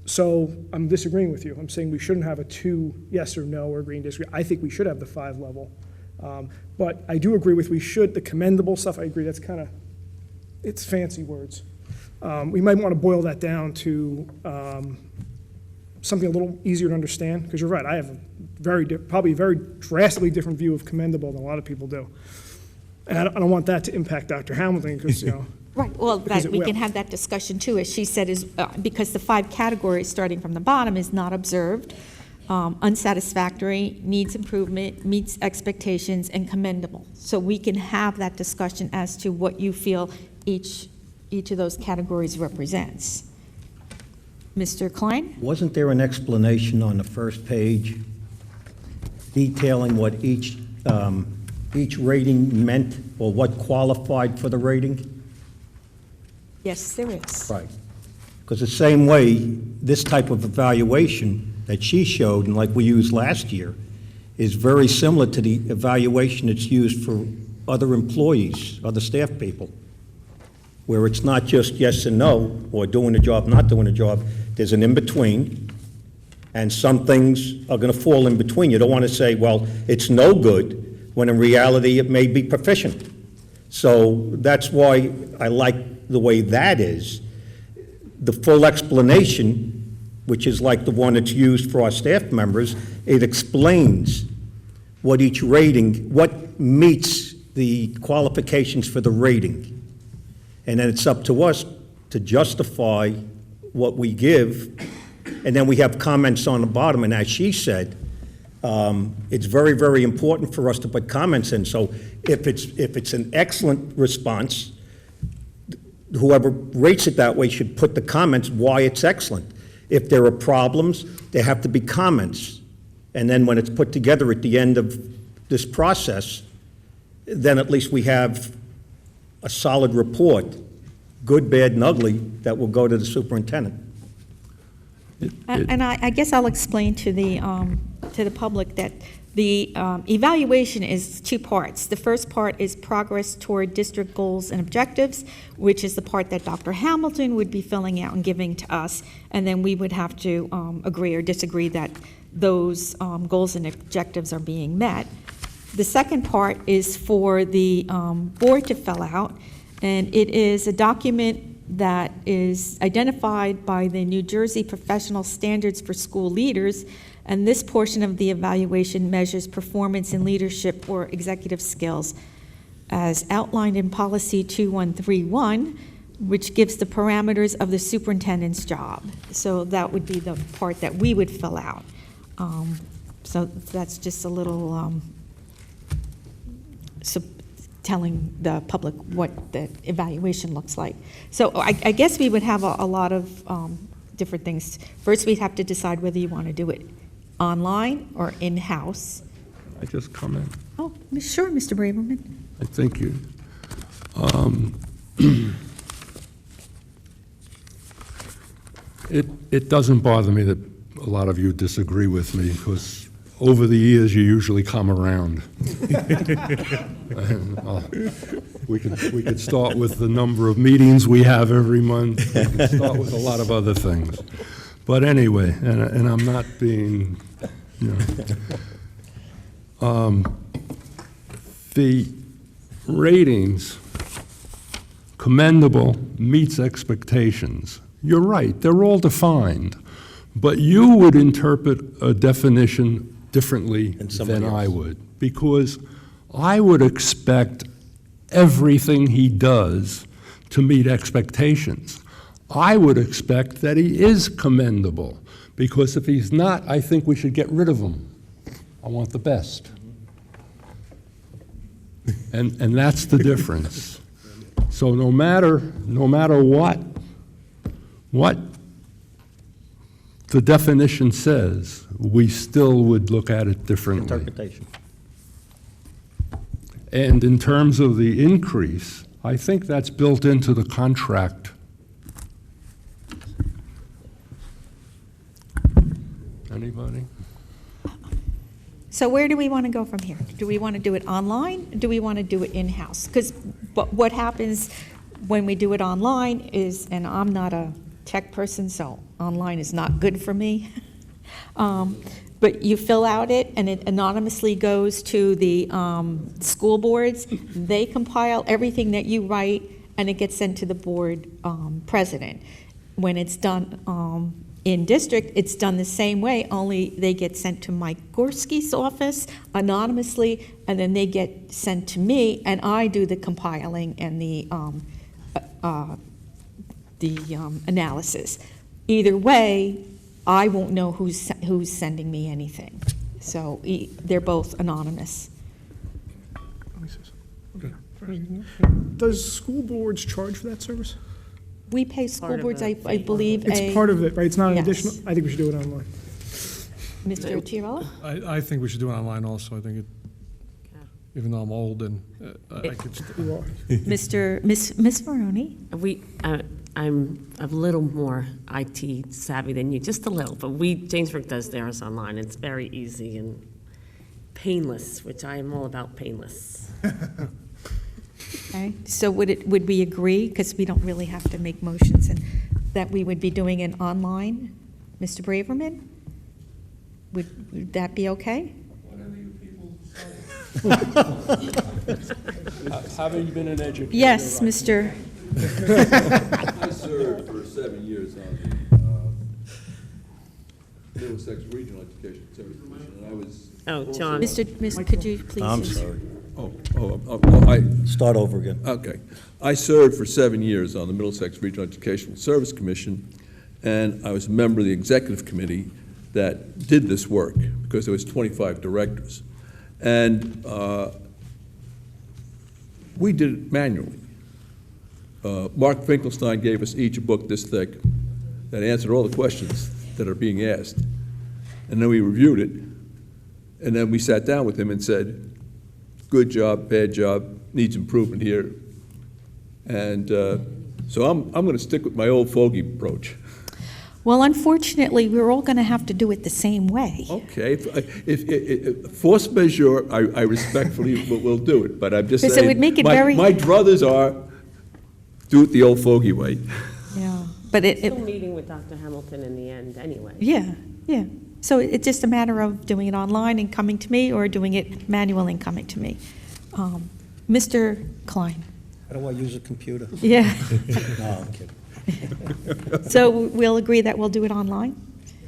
So I'm disagreeing with you. I'm saying we shouldn't have a 2 yes or no or agree and disagree. I think we should have the 5 level. But I do agree with the commendable stuff, I agree, that's kind of, it's fancy words. We might want to boil that down to something a little easier to understand, because you're right, I have probably a very drastically different view of commendable than a lot of people do. And I don't want that to impact Dr. Hamilton, because, Right, well, because it we can will. have that discussion too, as she said, is because the 5 categories, starting from the bottom, is not observed, unsatisfactory, needs improvement, meets expectations, and commendable. So we can have that discussion as to what you feel each of those categories represents. Mr. Klein? Wasn't there an explanation on the first page detailing what each rating meant, or what qualified for the rating? Yes, there is. Right. Because the same way, this type of evaluation that she showed, and like we used last year, is very similar to the evaluation that's used for other employees, other staff people, where it's not just yes and no, or doing the job, not doing the job. There's an in-between, and some things are going to fall in between. You don't want to say, well, it's no good, when in reality it may be proficient. So that's why I like the way that is. The full explanation, which is like the one that's used for our staff members, it explains what each rating, what meets the qualifications for the rating. And then it's up to us to justify what we give. And then we have comments on the bottom, and as she said, it's very, very important for us to put comments in. So if it's an excellent response, whoever rates it that way should put the comments why it's excellent. If there are problems, there have to be comments. And then when it's put together at the end of this process, then at least we have a solid report, good, bad, and ugly, that will go to the superintendent. And I guess I'll explain to the public that the evaluation is two parts. The first part is progress toward district goals and objectives, which is the part that Dr. Hamilton would be filling out and giving to us, and then we would have to agree or disagree that those goals and objectives are being met. The second part is for the board to fill out, and it is a document that is identified by the New Jersey Professional Standards for School Leaders, and this portion of the evaluation measures performance in leadership or executive skills as outlined in Policy 2131, which gives the parameters of the superintendent's job. So that would be the part that we would fill out. So that's just a little telling the public what the evaluation looks like. So I guess we would have a lot of different things. First, we'd have to decide whether you want to do it online or in-house. I just comment. Oh, sure, Mr. Braverman. I think you. It doesn't bother me that a lot of you disagree with me, because over the years you usually come around. We could start with the number of meetings we have every month. We could start with a lot of other things. But anyway, and I'm not being, the ratings, commendable, meets expectations. You're right, they're all defined, but you would interpret a definition differently than I would, because I would expect everything he does to meet expectations. I would expect that he is commendable, because if he's not, I think we should get rid of him. I want the best. And that's the difference. So no matter what the definition says, we still would look at it differently. Interpretation. And in terms of the increase, I think that's built into the contract. Anybody? So where do we want to go from here? Do we want to do it online? Do we want to do it in-house? Because what happens when we do it online is, and I'm not a tech person, so online is not good for me. But you fill out it, and it anonymously goes to the school boards. They compile everything that you write, and it gets sent to the board president. When it's done in district, it's done the same way, only they get sent to Mike Gorski's office anonymously, and then they get sent to me, and I do the compiling and the analysis. Either way, I won't know who's sending me anything. So they're both anonymous. Does school boards charge for that service? We pay school Part of boards, the I believe, It's part of it, right? It's not an Yes. additional, I think we should do it online. Mr. Tirella? I think we should do it online also. I think it, even though I'm old and I could. You are. Miss Maroney? I'm a little more IT savvy than you, just a little, but Jamesburg does theirs online. It's very easy and painless, which I am all about painless. Okay, so would we agree, because we don't really have to make motions, and that we would be doing it online? Mr. Braverman? Would that be okay? Having been an educator. Yes, Mr. I served for 7 years on the Middlesex Regional Education Service Commission, and I was. Oh, John. Could you please? I'm sorry. I, Start over again. okay. I served for 7 years on the Middlesex Regional Educational Service Commission, and I was a member of the executive committee that did this work, because there was 25 directors. And we did it manually. Mark Finkelstein gave us each a book this thick that answered all the questions that are being asked. And then we reviewed it, and then we sat down with him and said, good job, bad job, needs improvement here. And so I'm going to stick with my old fogey approach. Well, unfortunately, we're all going to have to do it the same way. Okay, if force majeure, I respectfully will do it, but I'm just saying. Because it would make it very. My druthers are, do it the old fogey way. Yeah, but Still meeting with Dr. Hamilton in the end, anyway. yeah. So it's just a matter of doing it online and coming to me, or doing it manual and coming to me. Mr. Klein? How do I use a computer? Yeah. No, I'm kidding. So we'll agree that we'll do it online?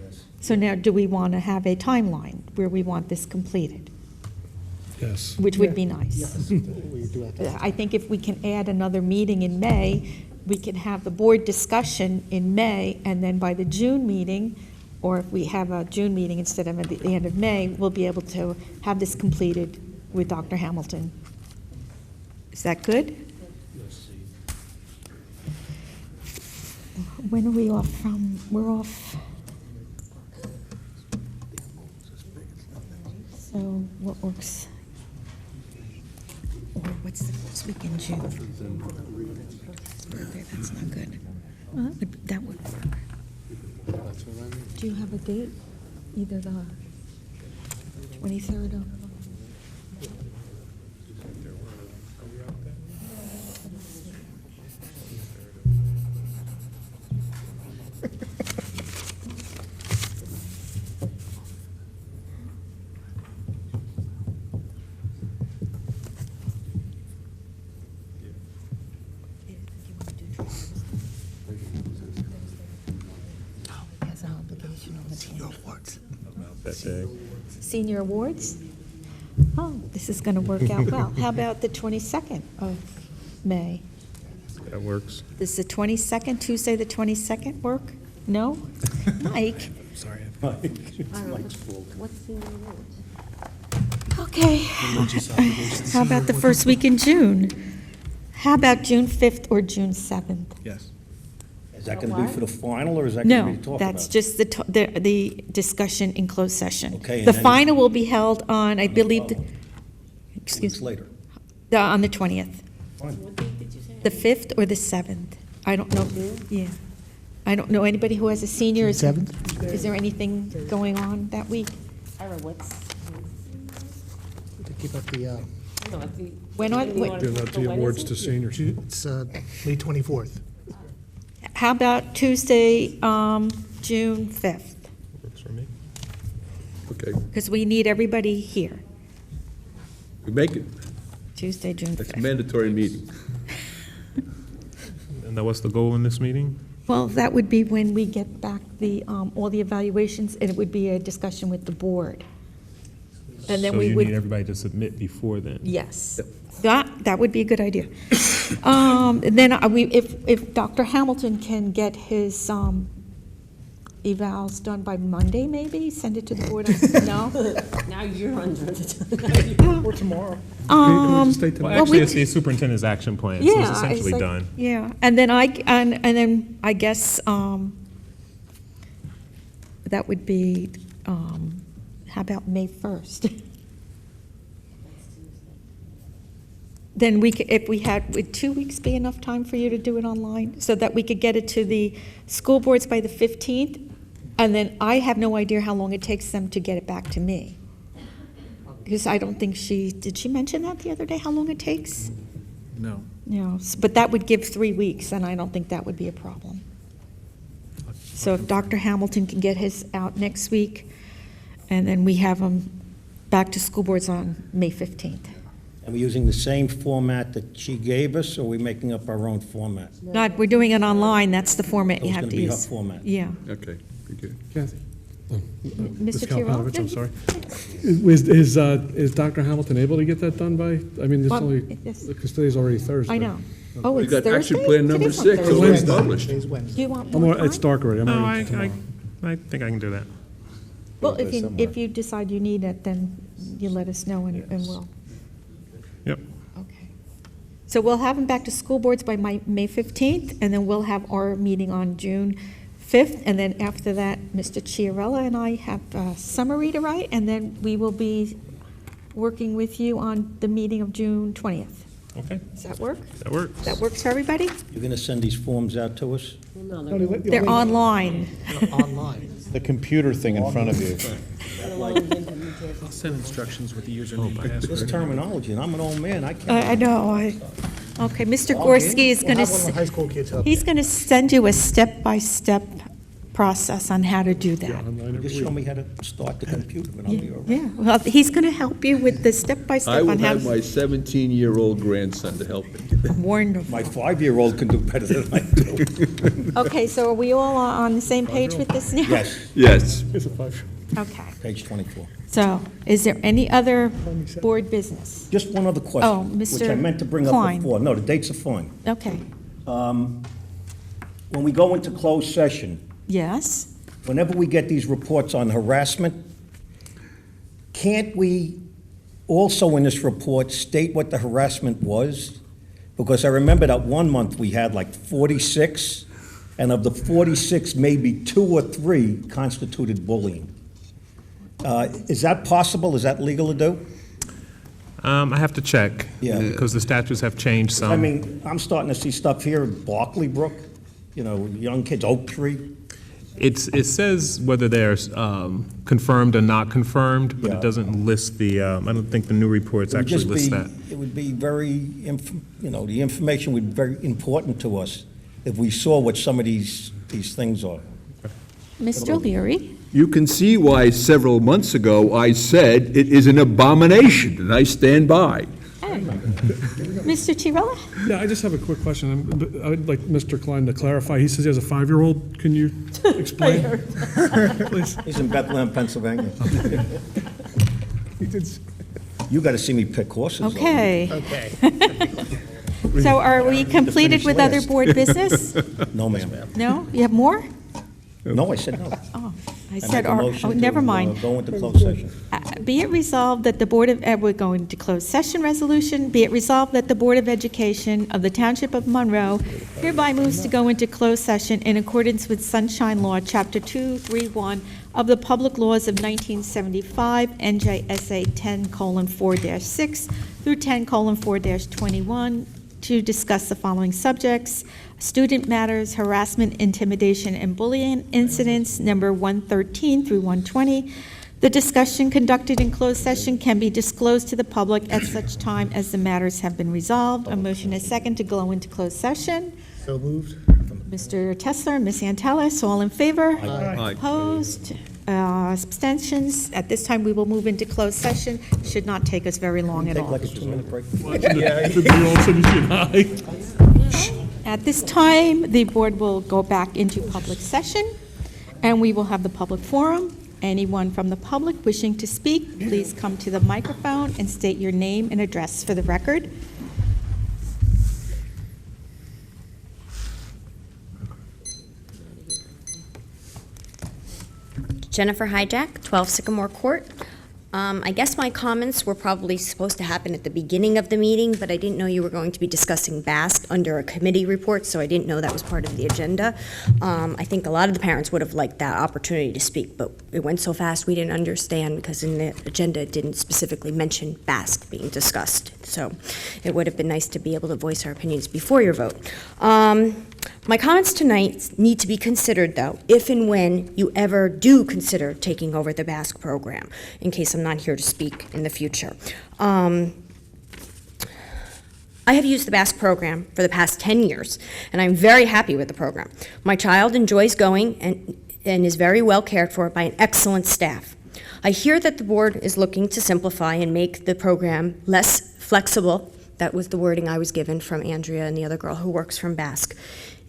Yes. So now, do we want to have a timeline where we want this completed? Yes. Which would be nice. I think if we can add another meeting in May, we can have the board discussion in May, and then by the June meeting, or if we have a June meeting instead of at the end of May, we'll be able to have this completed with Dr. Hamilton. Is that good? When are we off from? We're off. So what works? Or what's the first week in June? That's not good. Well, that would work. Do you have a date? Either the 23rd or? Senior awards? Oh, this is going to work out well. How about the 22nd of May? That works. Does the 22nd, Tuesday the 22nd work? No? Mike? Sorry. What's the award? Okay. How about the first week in June? How about June 5th or June 7th? Yes. Is that going to be for the final, or is that going to No, be talked about? that's just the discussion in closed session. Okay, and The then- final will be held on, I believe, 2 excuse weeks me, later. on the 20th. Fine. What date did you say? The 5th or the 7th? I don't know. Yeah. I don't know anybody who has a senior. Is 7th? Is there anything going on that week? Ira, what's? To keep up the, No, at the. When are- you when- wanna- Give that the when awards is to it? seniors. it's May 24th. How about Tuesday, June 5th? Works for me. Okay, Because we need everybody here. we make it. Tuesday, June It's a 5th. mandatory meeting. And that was the goal in this meeting? Well, that would be when we get back all the evaluations, and it would be a discussion with the board. And then So we you would. need everybody to submit before then? Yes. That would be a good idea. And then if Dr. Hamilton can get his evals done by Monday, maybe, send it to the board. No? Now you're under the. Or tomorrow. Stay tonight. Well, Well, actually, we- it's the superintendent's action plan, so Yeah. it's essentially like- done. Yeah, and then I guess that would be, how about May 1st? then we could, if we had, would 2 weeks be enough time for you to do it online? So that we could get it to the school boards by the 15th? And then I have no idea how long it takes them to get it back to me. Because I don't think did she mention that the other day, how long it takes? No. No, but that would give 3 weeks, and I don't think that would be a problem. So if Dr. Hamilton can get his out next week, and then we have them back to school boards on May 15th. Are we using the same format that she gave us, or are we making up our own format? Not, we're doing it online, that's the format you It's have going to to be her use. format. Yeah. Okay, very good. Kathy? Mr. Kalpanovich, I'm Chiarella? sorry. Is Dr. Hamilton able to get that done by, I mean, it's Well, only, yes. because today's already Thursday. I know. Oh, We it's got Thursday? action plan number Today's not 6 Thursday. already published. Do you want I'm more al- It's time? dark already, I'm No, already tomorrow. I think I can do that. Well, if you decide you need it, then you let us know and we'll. Yep. Okay. So we'll have them back to school boards by May 15th, and then we'll have our meeting on June 5th, and then after that, Mr. Chiarella and I have a summary to write, and then we will be working with you on the meeting of June 20th. Okay, Does that work? that works. That works for everybody? You're going to send these forms out to us? They're online. Online. The computer thing in front of you. I'll send instructions with the username and This password. terminology, and I'm an old man, I can't. I know, okay, Mr. Gorski is going We'll have one of the high to, school kids help he's you. going to send you a step-by-step process on how to do that. Just show me how to start the computer, and I'll be all right. Yeah, well, he's going to help you with the I step-by-step will on how have my to. 17-year-old grandson to help me. Wonderful. My 5-year-old can do better than I do. Okay, so are we all on the same page with this now? Yes, Yes. Okay, page 24. so is there any other board business? Just one other question. Oh, Which I Mr. meant to bring up Klein. before. No, the dates are fine. Okay, When we go into closed session, yes, whenever we get these reports on harassment, can't we also in this report state what the harassment was? Because I remember that one month we had like 46, and of the 46, maybe 2 or 3 constituted bullying. Is that possible? Is that legal to do? I have to check. Yeah. Because the statutes have changed some. I mean, I'm starting to see stuff here in Barkley Brook, you know, young kids, Oak Tree. It says whether they're confirmed or not confirmed, but Yeah. it doesn't list the, I don't think the new reports It would actually just list be- that. It would be very, you know, the information would be very important to us if we saw what some of these things are. Mr. Leary? You can see why several months ago I said it is an abomination, and I stand by. Hey. Mr. Chiarella? Yeah, I just have a quick question. I'd like Mr. Klein to clarify. He says he has a 5-year-old. Can you explain? Please. He's in Bethlehem, Pennsylvania. You got to see me pick horses. though. Okay, Okay. so are we completed with other last. board business? No, ma'am. No? You have more? No, I said no. Oh, I I said, make a motion oh, never to, mind. Go into closed session. Be it resolved that the Board of, we're going to close session resolution. Be it resolved that the Board of Education of the Township of Monroe hereby moves to go into closed session in accordance with Sunshine Law, Chapter 231 of the Public Laws of 1975, NJSA 10:4-6 through 10:4-21, to discuss the following subjects: student matters, harassment, intimidation, and bullying incidents, number 113 through 120. The discussion conducted in closed session can be disclosed to the public at such time as the matters have been resolved. A motion is second to go into closed session. So moved. Mr. Tessler, Ms. Antelis, all in favor? Aye. Opposed? Abstentions? At this time, we will move into closed session. Should not take us very long at Take all. like a 2-minute break. At this time, the board will go back into public session, and we will have the public forum. Anyone from the public wishing to speak, please come to the microphone and state your name and address for the record. Jennifer Hijack, 12 Sycamore Court. I guess my comments were probably supposed to happen at the beginning of the meeting, but I didn't know you were going to be discussing BASC under a committee report, so I didn't know that was part of the agenda. I think a lot of the parents would have liked that opportunity to speak, but it went so fast we didn't understand because in the agenda it didn't specifically mention BASC being discussed. So it would have been nice to be able to voice our opinions before your vote. My comments tonight need to be considered, though, if and when you ever do consider taking over the BASC program, in case I'm not here to speak in the future. I have used the BASC program for the past 10 years, and I'm very happy with the program. My child enjoys going and is very well cared for by an excellent staff. I hear that the board is looking to simplify and make the program less flexible. That was the wording I was given from Andrea and the other girl who works from BASC.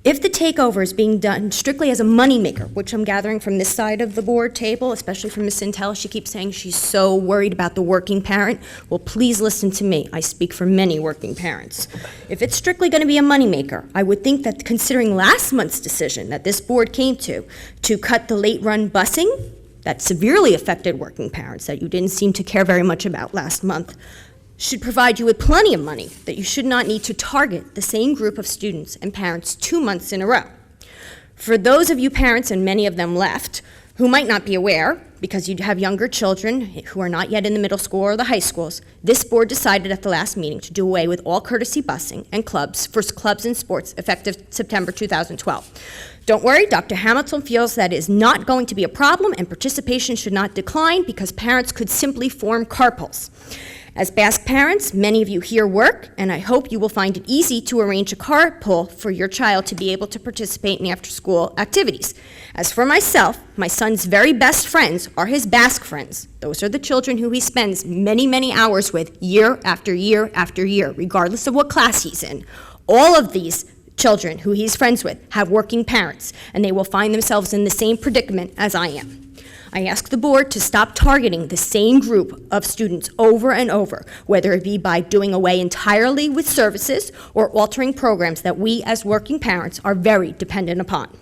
If the takeover is being done strictly as a moneymaker, which I'm gathering from this side of the board table, especially from Ms. Intel, she keeps saying she's so worried about the working parent. Well, please listen to me. I speak for many working parents. If it's strictly going to be a moneymaker, I would think that considering last month's decision that this board came to cut the late-run busing that severely affected working parents that you didn't seem to care very much about last month, should provide you with plenty of money that you should not need to target the same group of students and parents 2 months in a row. For those of you parents, and many of them left, who might not be aware, because you have younger children who are not yet in the middle school or the high schools, this board decided at the last meeting to do away with all courtesy busing and clubs for clubs and sports effective September 2012. Don't worry, Dr. Hamilton feels that is not going to be a problem and participation should not decline because parents could simply form carpools. As BASC parents, many of you here work, and I hope you will find it easy to arrange a carpool for your child to be able to participate in after-school activities. As for myself, my son's very best friends are his BASC friends. Those are the children who he spends many, many hours with year after year after year, regardless of what class he's in. All of these children who he's friends with have working parents, and they will find themselves in the same predicament as I am. I ask the board to stop targeting the same group of students over and over, whether it be by doing away entirely with services or altering programs that we as working parents are very dependent upon.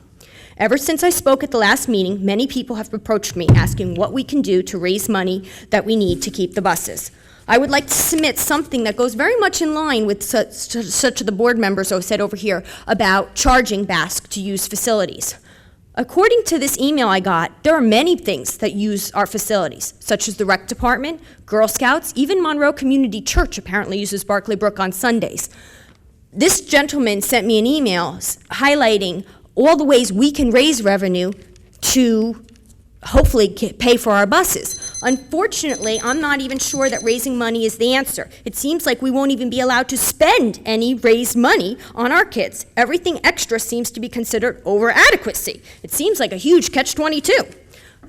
Ever since I spoke at the last meeting, many people have approached me asking what we can do to raise money that we need to keep the buses. I would like to submit something that goes very much in line with such of the board members who said over here about charging BASC to use facilities. According to this email I got, there are many things that use our facilities, such as the rec department, Girl Scouts, even Monroe Community Church apparently uses Barclay Brook on Sundays. This gentleman sent me an email highlighting all the ways we can raise revenue to hopefully pay for our buses. Unfortunately, I'm not even sure that raising money is the answer. It seems like we won't even be allowed to spend any raised money on our kids. Everything extra seems to be considered over-adequacy. It seems like a huge catch-22.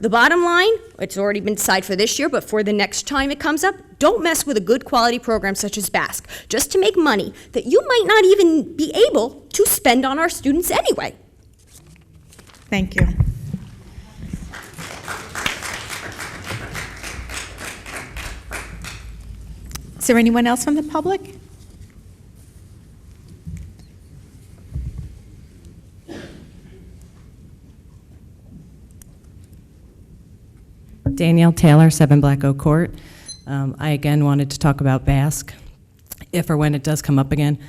The bottom line, it's already been decided for this year, but for the next time it comes up, don't mess with a good quality program such as BASC, just to make money that you might not even be able to spend on our students anyway. Thank you. Is there anyone else from the public? Danielle Taylor, 7 Black Oak Court. I again wanted to talk about BASC. If or when it does come up again,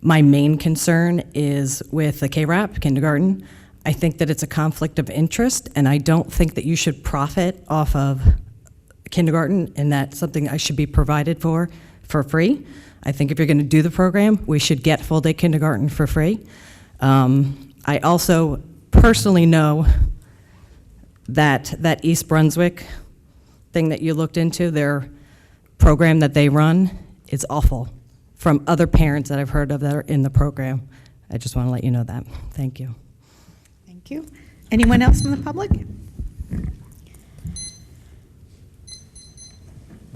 my main concern is with the KRAP, kindergarten. I think that it's a conflict of interest, and I don't think that you should profit off of kindergarten, and that's something I should be provided for free. I think if you're going to do the program, we should get full-day kindergarten for free. I also personally know that East Brunswick thing that you looked into, their program that they run, is awful from other parents that I've heard of that are in the program. I just want to let you know that. Thank you. Thank you. Anyone else from the public?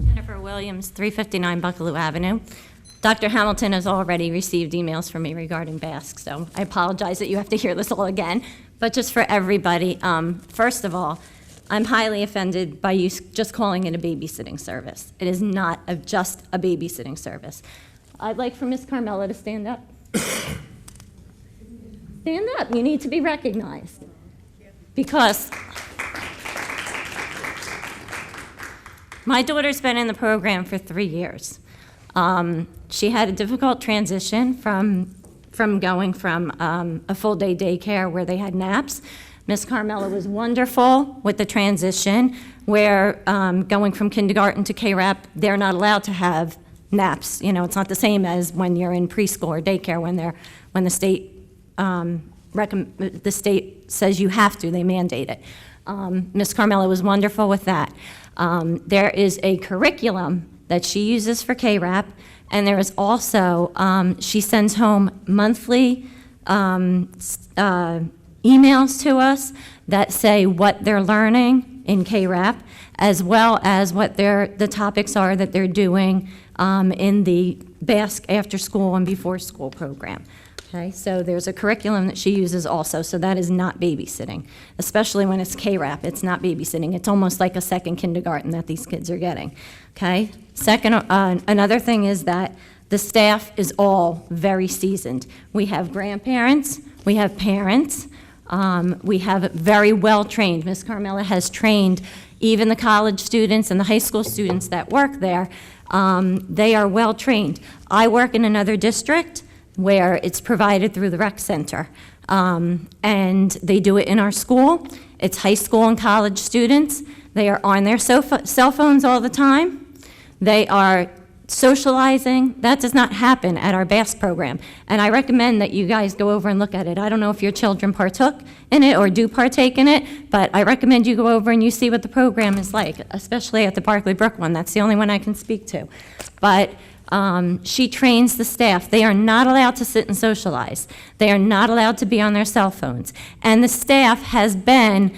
Jennifer Williams, 359 Buccaloo Avenue. Dr. Hamilton has already received emails from me regarding BASC, so I apologize that you have to hear this all again. But just for everybody, first of all, I'm highly offended by you just calling it a babysitting service. It is not just a babysitting service. I'd like for Ms. Carmella to stand up. Stand up. You need to be recognized. Because My daughter's been in the program for 3 years. She had a difficult transition from going from a full-day daycare where they had naps. Miss Carmela was wonderful with the transition where going from kindergarten to K-RAP, they're not allowed to have naps. You know, it's not the same as when you're in preschool or daycare when the state the state says you have to, they mandate it. Miss Carmela was wonderful with that. There is a curriculum that she uses for K-RAP, and there is also, she sends home monthly emails to us that say what they're learning in K-RAP, as well as what the topics are that they're doing in the BASC after school and before school program. Okay, so there's a curriculum that she uses also, so that is not babysitting, especially when it's K-RAP. It's not babysitting. It's almost like a second kindergarten that these kids are getting. Okay, second, another thing is that the staff is all very seasoned. We have grandparents, we have parents, we have very well trained. Ms. Carmela has trained even the college students and the high school students that work there. They are well trained. I work in another district where it's provided through the rec center. And they do it in our school. It's high school and college students. They are on their cell phones all the time. They are socializing. That does not happen at our BASC program. And I recommend that you guys go over and look at it. I don't know if your children partook in it or do partake in it, but I recommend you go over and you see what the program is like, especially at the Barclay Brook one. That's the only one I can speak to. But she trains the staff. They are not allowed to sit and socialize. They are not allowed to be on their cell phones. And the staff has been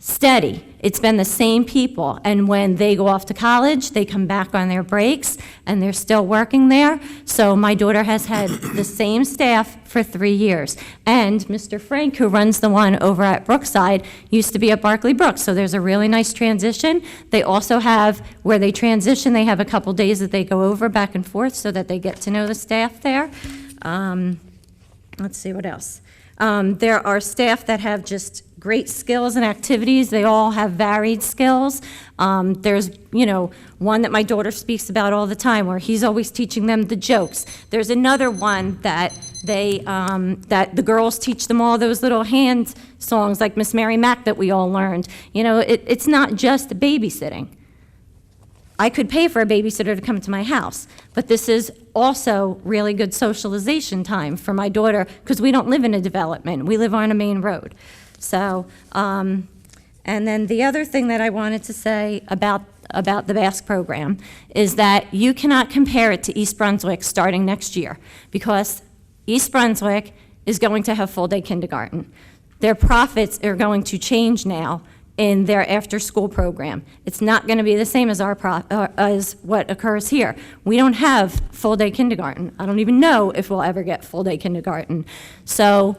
steady. It's been the same people. And when they go off to college, they come back on their breaks, and they're still working there. So my daughter has had the same staff for 3 years. And Mr. Frank, who runs the one over at Brookside, used to be at Barclay Brook. So there's a really nice transition. They also have, where they transition, they have a couple days that they go over back and forth so that they get to know the staff there. Let's see, what else? There are staff that have just great skills and activities. They all have varied skills. There's, one that my daughter speaks about all the time where he's always teaching them the jokes. There's another one that that the girls teach them all those little hand songs like Miss Mary Mack that we all learned. It's not just babysitting. I could pay for a babysitter to come to my house, but this is also really good socialization time for my daughter because we don't live in a development. We live on a main road. So, and then the other thing that I wanted to say about the BASC program is that you cannot compare it to East Brunswick starting next year because East Brunswick is going to have full-day kindergarten. Their profits are going to change now in their after-school program. It's not going to be the same as as what occurs here. We don't have full-day kindergarten. I don't even know if we'll ever get full-day kindergarten. So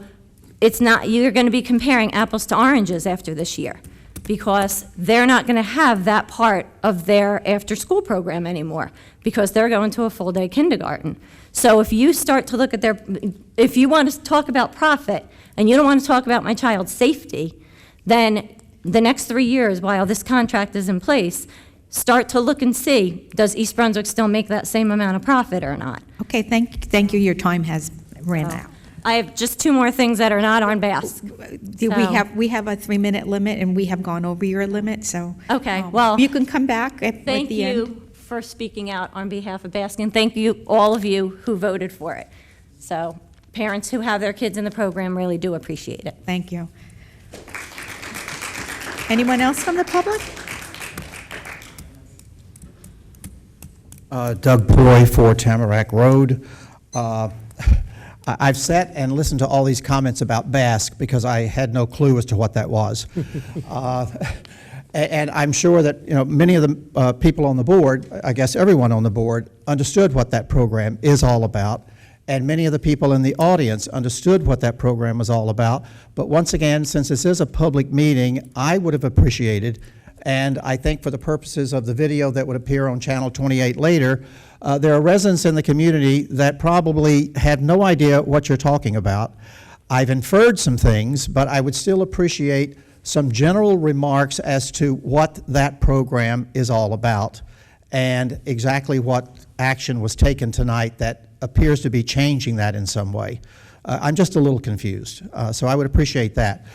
it's not, you're going to be comparing apples to oranges after this year because they're not going to have that part of their after-school program anymore because they're going to a full-day kindergarten. So if you start to look at if you want to talk about profit and you don't want to talk about my child's safety, then the next 3 years, while this contract is in place, start to look and see, does East Brunswick still make that same amount of profit or not? Okay, thank you. Your time has ran out. I have just 2 more things that are not on BASC. We have a 3-minute limit, and we have gone over your limit, so. Okay, well. You can come back at the end. Thank you for speaking out on behalf of BASC, and thank you, all of you who voted for it. So parents who have their kids in the program really do appreciate it. Thank you. Anyone else from the public? Doug Ploy, 4 Tamarack Road. I've sat and listened to all these comments about BASC because I had no clue as to what that was. And I'm sure that many of the people on the board, I guess everyone on the board, understood what that program is all about. And many of the people in the audience understood what that program was all about. But once again, since this is a public meeting, I would have appreciated, and I think for the purposes of the video that would appear on Channel 28 later, there are residents in the community that probably have no idea what you're talking about. I've inferred some things, but I would still appreciate some general remarks as to what that program is all about. and exactly what action was taken tonight that appears to be changing that in some way. I'm just a little confused, so I would appreciate that.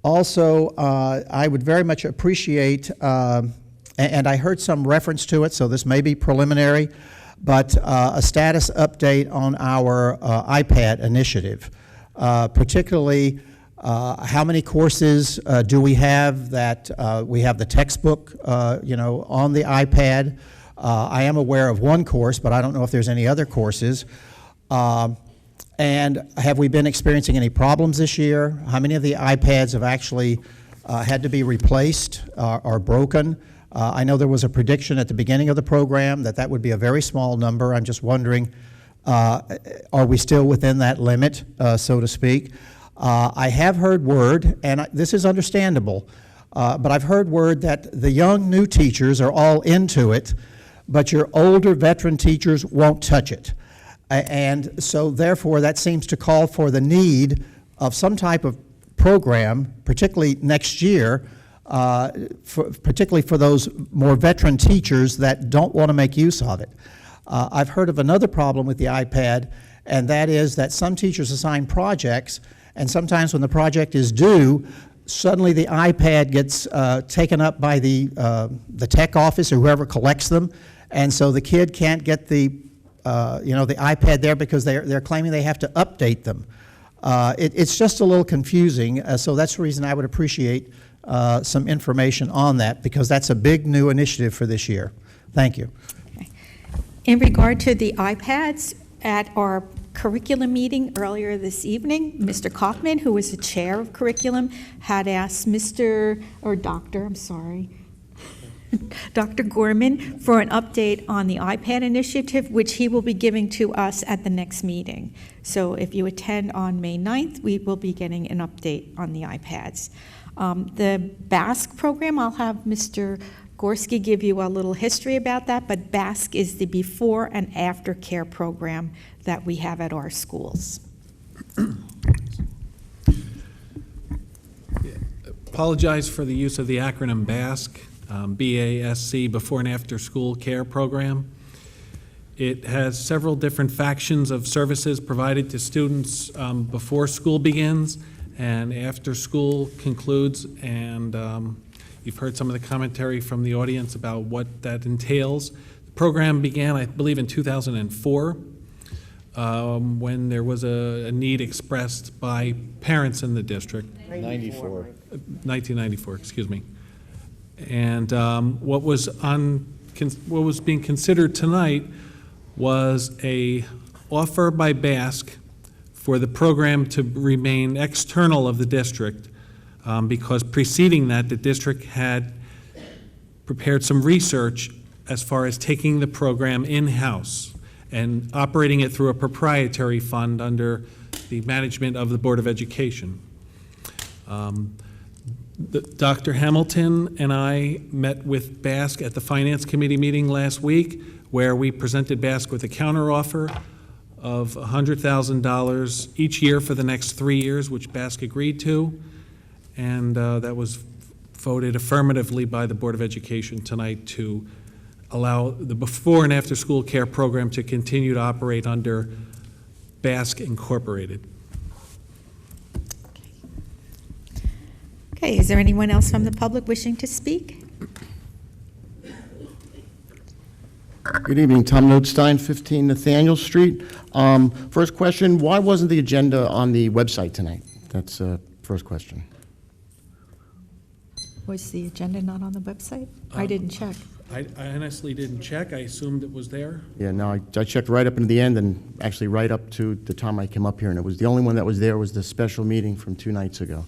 Also, I would very much appreciate, and I heard some reference to it, so this may be preliminary, but a status update on our iPad initiative, particularly how many courses do we have that we have the textbook, on the iPad. I am aware of one course, but I don't know if there's any other courses. And have we been experiencing any problems this year? How many of the iPads have actually had to be replaced or broken? I know there was a prediction at the beginning of the program that would be a very small number. I'm just wondering, are we still within that limit, so to speak? I have heard word, and this is understandable, but I've heard word that the young new teachers are all into it, but your older veteran teachers won't touch it. And so therefore that seems to call for the need of some type of program, particularly next year, particularly for those more veteran teachers that don't want to make use of it. I've heard of another problem with the iPad, and that is that some teachers assign projects, and sometimes when the project is due, suddenly the iPad gets taken up by the tech office or whoever collects them, and so the kid can't get the iPad there because they're claiming they have to update them. It's just a little confusing, so that's the reason I would appreciate some information on that, because that's a big new initiative for this year. Thank you. Okay. In regard to the iPads, at our curriculum meeting earlier this evening, Mr. Kaufman, who was the chair of curriculum, had asked Dr. Gorman for an update on the iPad initiative, which he will be giving to us at the next meeting. So if you attend on May 9th, we will be getting an update on the iPads. The BASC program, I'll have Mr. Gorski give you a little history about that, but BASC is the before and after care program that we have at our schools. Apologize for the use of the acronym BASC, BASC, Before and After School Care Program. It has several different factions of services provided to students before school begins and after school concludes, and you've heard some of the commentary from the audience about what that entails. The program began, I believe, in 2004, when there was a need expressed by parents in the district. 1994, excuse me. And what was being considered tonight was a offer by BASC for the program to remain external of the district, because preceding that, the district had prepared some research as far as taking the program in-house and operating it through a proprietary fund under the management of the Board of Education. Dr. Hamilton and I met with BASC at the Finance Committee meeting last week, where we presented BASC with a counteroffer of $100,000 each year for the next 3 years, which BASC agreed to, and that was voted affirmatively by the Board of Education tonight to allow the before and after school care program to continue to operate under BASC Incorporated. Okay, is there anyone else from the public wishing to speak? Good evening, Tom Notestein, 15 Nathaniel Street. First question, why wasn't the agenda on the website tonight? That's the first question. Was the agenda not on the website? I didn't check. I honestly didn't check. I assumed it was there. Yeah, no, I checked right up into the end and actually right up to the time I came up here, and it was the only one that was there was the special meeting from 2 nights ago.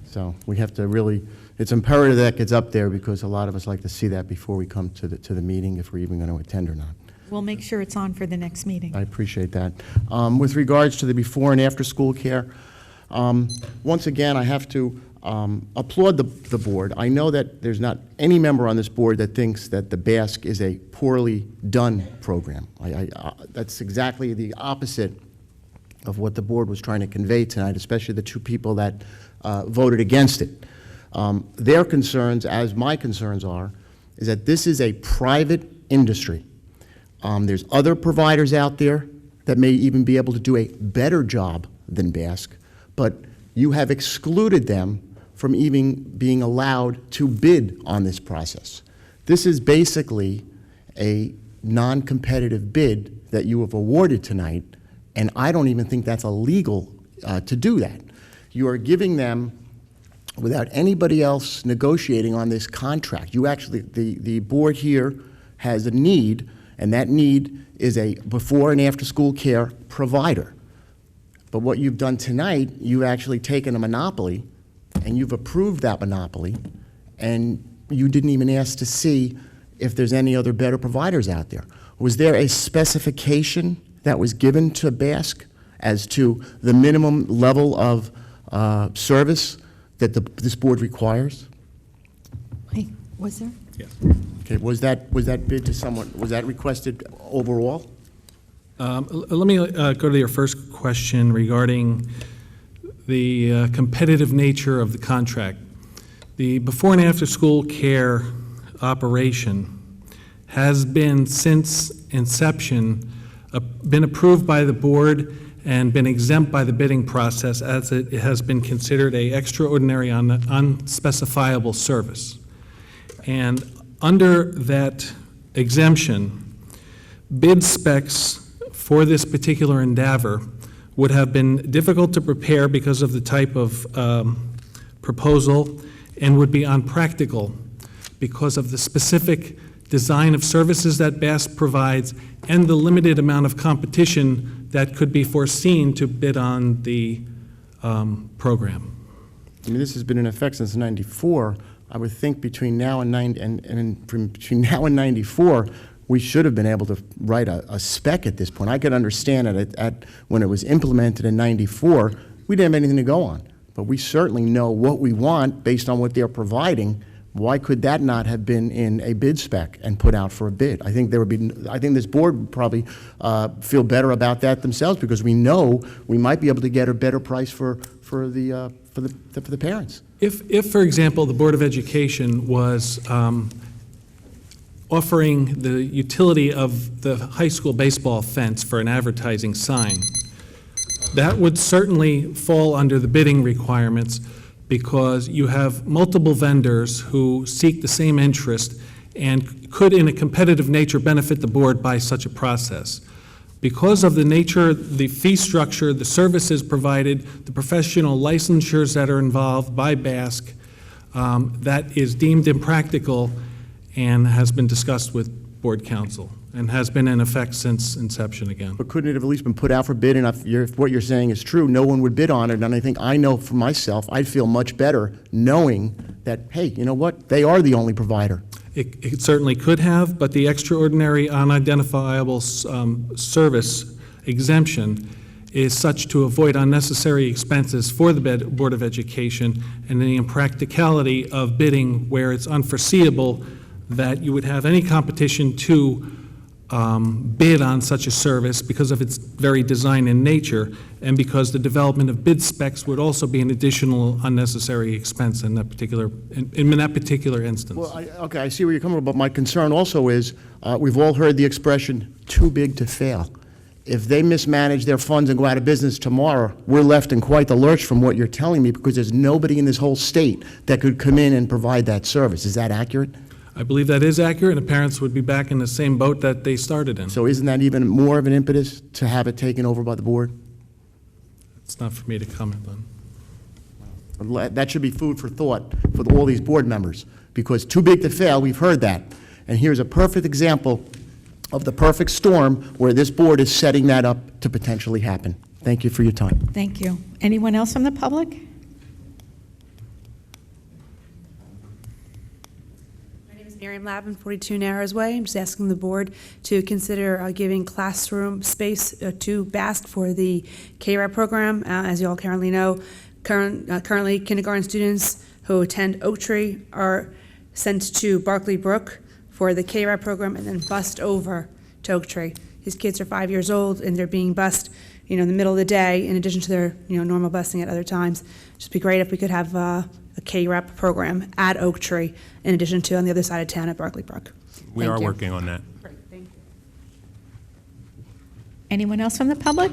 So we have to really, it's imperative that gets up there because a lot of us like to see that before we come to the meeting, if we're even going to attend or not. We'll make sure it's on for the next meeting. I appreciate that. With regards to the before and after school care, once again, I have to applaud the board. I know that there's not any member on this board that thinks that the BASC is a poorly done program. That's exactly the opposite of what the board was trying to convey tonight, especially the 2 people that voted against it. Their concerns, as my concerns are, is that this is a private industry. There's other providers out there that may even be able to do a better job than BASC, but you have excluded them from even being allowed to bid on this process. This is basically a non-competitive bid that you have awarded tonight, and I don't even think that's illegal to do that. You are giving them, without anybody else negotiating on this contract, you actually, the board here has a need, and that need is a before and after school care provider. But what you've done tonight, you've actually taken a monopoly and you've approved that monopoly, and you didn't even ask to see if there's any other better providers out there. Was there a specification that was given to BASC as to the minimum level of service that this board requires? Hey, was there? Yes. Okay, was that bid to someone, was that requested overall? Let me go to your first question regarding the competitive nature of the contract. The before and after school care operation has been, since inception, been approved by the board and been exempt by the bidding process, as it has been considered a extraordinary unspecifiable service. And under that exemption, bid specs for this particular endeavor would have been difficult to prepare because of the type of proposal, and would be unpractical because of the specific design of services that BASC provides and the limited amount of competition that could be foreseen to bid on the program. I mean, this has been in effect since '94. I would think between now and between now and '94, we should have been able to write a spec at this point. I could understand it when it was implemented in '94, we didn't have anything to go on. But we certainly know what we want based on what they're providing. Why could that not have been in a bid spec and put out for a bid? I think this board would probably feel better about that themselves, because we know we might be able to get a better price for the parents. If, for example, the Board of Education was offering the utility of the high school baseball fence for an advertising sign, that would certainly fall under the bidding requirements, because you have multiple vendors who seek the same interest and could, in a competitive nature, benefit the board by such a process. Because of the nature, the fee structure, the services provided, the professional licensures that are involved by BASC, that is deemed impractical and has been discussed with board counsel and has been in effect since inception again. But couldn't it have at least been put out for bid? And if what you're saying is true, no one would bid on it. And I know for myself, I'd feel much better knowing that, hey, you know what? They are the only provider. It certainly could have, but the extraordinary unidentifiable service exemption is such to avoid unnecessary expenses for the Board of Education and the impracticality of bidding where it's unforeseeable that you would have any competition to bid on such a service because of its very design in nature, and because the development of bid specs would also be an additional unnecessary expense in that particular instance. Well, okay, I see where you're coming from, but my concern also is, we've all heard the expression, too big to fail. If they mismanage their funds and go out of business tomorrow, we're left in quite the lurch from what you're telling me, because there's nobody in this whole state that could come in and provide that service. Is that accurate? I believe that is accurate, and the parents would be back in the same boat that they started in. So isn't that even more of an impetus to have it taken over by the board? It's not for me to comment on. That should be food for thought for all these board members, because too big to fail, we've heard that. And here's a perfect example of the perfect storm where this board is setting that up to potentially happen. Thank you for your time. Thank you. Anyone else from the public? Miriam Lavin, 42 Narrows Way. I'm just asking the board to consider giving classroom space to BASC for the KRAP program. As you all currently know, currently kindergarten students who attend Oak Tree are sent to Barclay Brook for the KRAP program and then bused over to Oak Tree. These kids are 5 years old and they're being bused in the middle of the day, in addition to their, normal busing at other times. Just be great if we could have a K-REP program at Oak Tree, in addition to on the other side of town at Berkeley Brook. We Thank are you. working on that. Great, thank you. Anyone else from the public?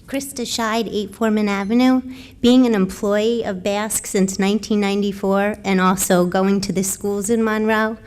Krista Scheid, 8 Foreman Avenue. Being an employee of BASC since 1994 and also going to the schools in Monroe,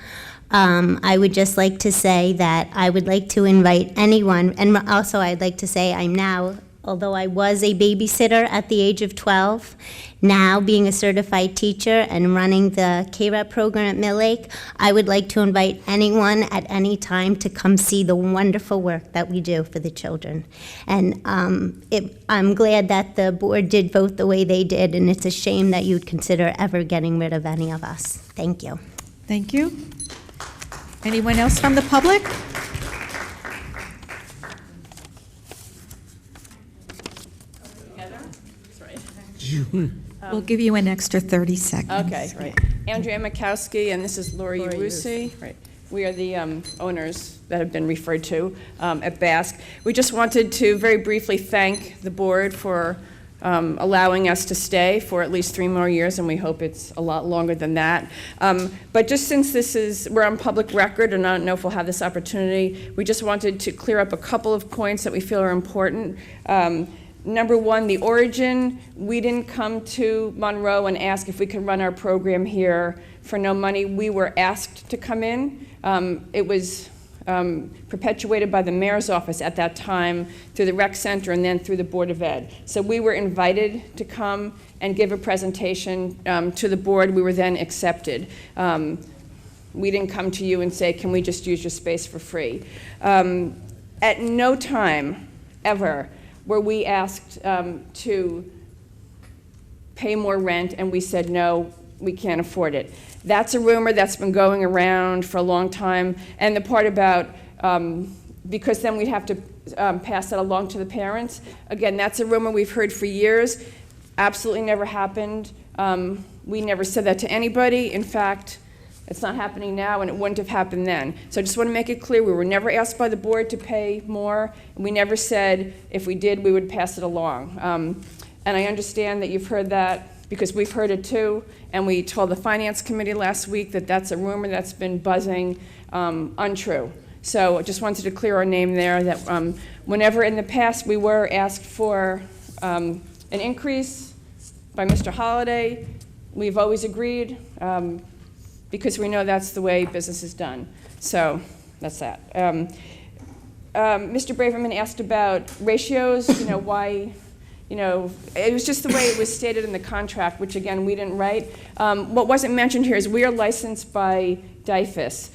I would just like to say that I would like to invite anyone, and also I'd like to say I'm now, although I was a babysitter at the age of 12, now being a certified teacher and running the K-REP program at Mill Lake, I would like to invite anyone at any time to come see the wonderful work that we do for the children. And I'm glad that the board did vote the way they did, and it's a shame that you'd consider ever getting rid of any of us. Thank you. Thank you. Anyone else from the public? We'll give you an extra 30 seconds. Okay, right. Andrea Makowski, and this is Lori Urusi. Right. We are the owners that have been referred to at BASC. We just wanted to very briefly thank the board for allowing us to stay for at least 3 more years, and we hope it's a lot longer than that. But just since we're on public record, and I don't know if we'll have this opportunity, we just wanted to clear up a couple of points that we feel are important. Number one, the origin. We didn't come to Monroe and ask if we could run our program here for no money. We were asked to come in. It was perpetuated by the mayor's office at that time through the rec center and then through the Board of Ed. So we were invited to come and give a presentation to the board. We were then accepted. We didn't come to you and say, can we just use your space for free? At no time ever were we asked to pay more rent, and we said, no, we can't afford it. That's a rumor that's been going around for a long time, and the part about, because then we'd have to pass that along to the parents, again, that's a rumor we've heard for years. Absolutely never happened. We never said that to anybody. In fact, it's not happening now, and it wouldn't have happened then. So I just want to make it clear, we were never asked by the board to pay more, and we never said if we did, we would pass it along. And I understand that you've heard that, because we've heard it too, and we told the Finance Committee last week that that's a rumor that's been buzzing, untrue. So I just wanted to clear our name there, that whenever in the past we were asked for an increase by Mr. Holliday, we've always agreed, because we know that's the way business is done. So that's that. Mr. Braverman asked about ratios, why, it was just the way it was stated in the contract, which again, we didn't write. What wasn't mentioned here is we are licensed by DIFAS.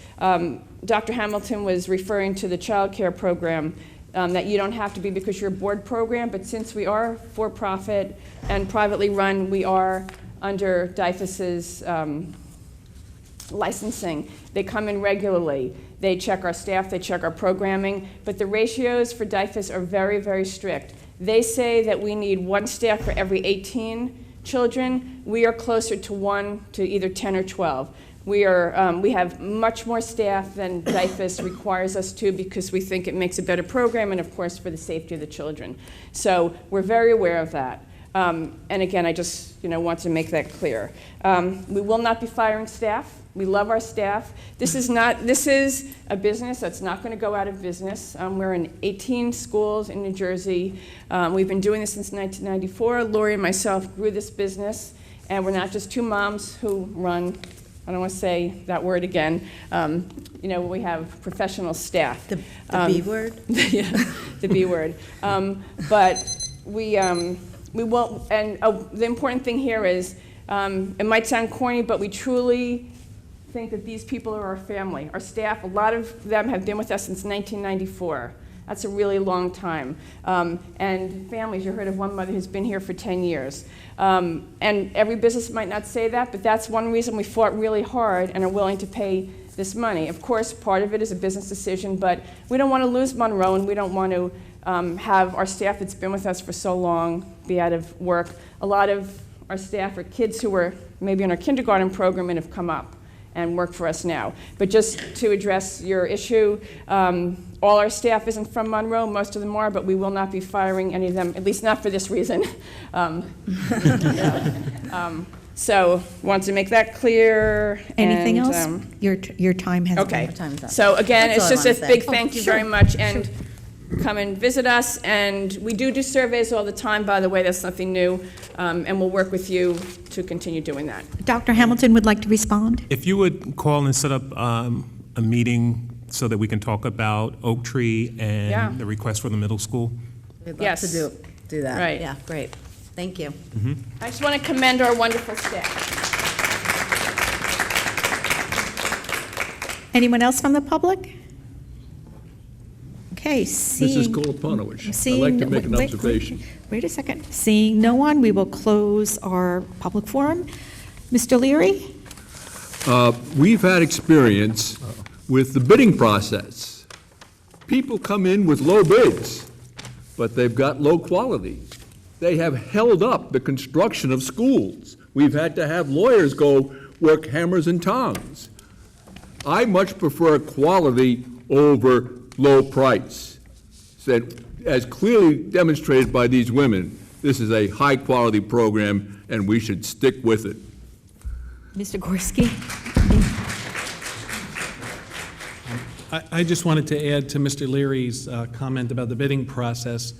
Dr. Hamilton was referring to the child care program, that you don't have to be because you're a board program, but since we are for-profit and privately run, we are under DIFAS's licensing. They come in regularly. They check our staff, they check our programming, but the ratios for DIFAS are very, very strict. They say that we need 1 staff for every 18 children. We are closer to 1 to either 10 or 12. We have much more staff than DIFAS requires us to, because we think it makes a better program, and of course for the safety of the children. So we're very aware of that. And again, I just want to make that clear. We will not be firing staff. We love our staff. This is a business that's not going to go out of business. We're in 18 schools in New Jersey. We've been doing this since 1994. Lori and myself grew this business, and we're not just 2 moms who run. I don't want to say that word again. We have professional staff. The B word? Yeah, the B word. But we won't, and the important thing here is, it might sound corny, but we truly think that these people are our family. Our staff, a lot of them have been with us since 1994. That's a really long time. And families, you heard of one mother who's been here for 10 years. And every business might not say that, but that's one reason we fought really hard and are willing to pay this money. Of course, part of it is a business decision, but we don't want to lose Monroe, and we don't want to have our staff that's been with us for so long be out of work. A lot of our staff are kids who were maybe in our kindergarten program and have come up. and work for us now. But just to address your issue, all our staff isn't from Monroe, most of them are, but we will not be firing any of them, at least not for this reason. So, want to make that clear. Anything and, else? Your time has Okay. been. So again, That's it's all I just a wanna say. big thank you Sure. very much, and come and visit us. And we do surveys all the time, by the way, that's nothing new, and we'll work with you to continue doing that. Dr. Hamilton would like to respond. If you would call and set up a meeting so that we can talk about Oak Tree and Yeah. the request for the middle school. We'd love Yes. to do that. Right. Yeah, great. Thank you. I just want to commend our wonderful staff. Anyone else from the public? Okay, seeing... Mrs. Koloponowicz, I'd seeing- like to make an wait, observation. Wait a second. Seeing no one, we will close our public forum. Mr. Leary? We've had experience with the bidding process. People come in with low bids, but they've got low quality. They have held up the construction of schools. We've had to have lawyers go work hammers and tongs. I much prefer quality over low price. Said, as clearly demonstrated by these women, this is a high-quality program, and we should stick with it. Mr. Gorski? I just wanted to add to Mr. Leary's comment about the bidding process.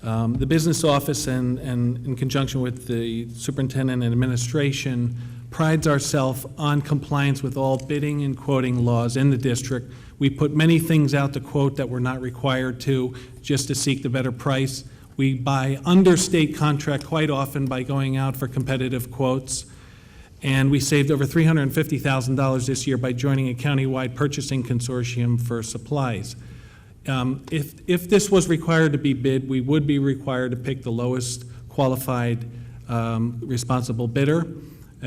The business office and in conjunction with the superintendent and administration prides ourselves on compliance with all bidding and quoting laws in the district. We put many things out to quote that we're not required to, just to seek the better price. We buy under state contract quite often by going out for competitive quotes. And we saved over $350,000 this year by joining a countywide purchasing consortium for supplies. If this was required to be bid, we would be required to pick the lowest qualified responsible bidder.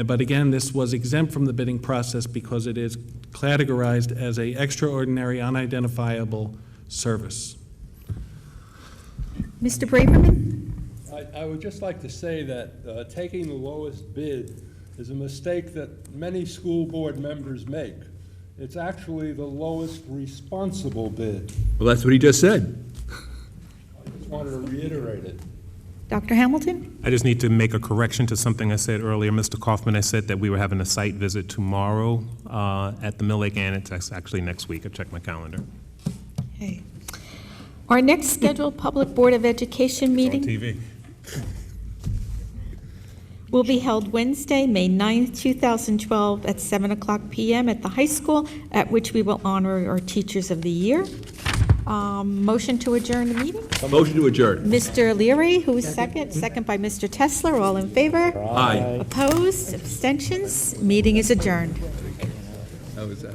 But again, this was exempt from the bidding process because it is categorized as an extraordinary, unidentifiable service. Mr. Braverman? I would just like to say that taking the lowest bid is a mistake that many school board members make. It's actually the lowest responsible bid. Well, that's what he just said. I just wanted to reiterate it. Dr. Hamilton? I just need to make a correction to something I said earlier. Mr. Kaufman, I said that we were having a site visit tomorrow at the Mill Lake Annex. It's actually next week. I checked my calendar. Okay. Our next scheduled Public Board of Education meeting TV. will be held Wednesday, May 9th, 2012, at 7 o'clock p.m. at the high school, at which we will honor our Teachers of the Year. Motion to adjourn the meeting? Motion to adjourn. Mr. Leary, who's second? Second by Mr. Tesler. All in favor? Aye. Opposed? Abstentions? Meeting is adjourned. That was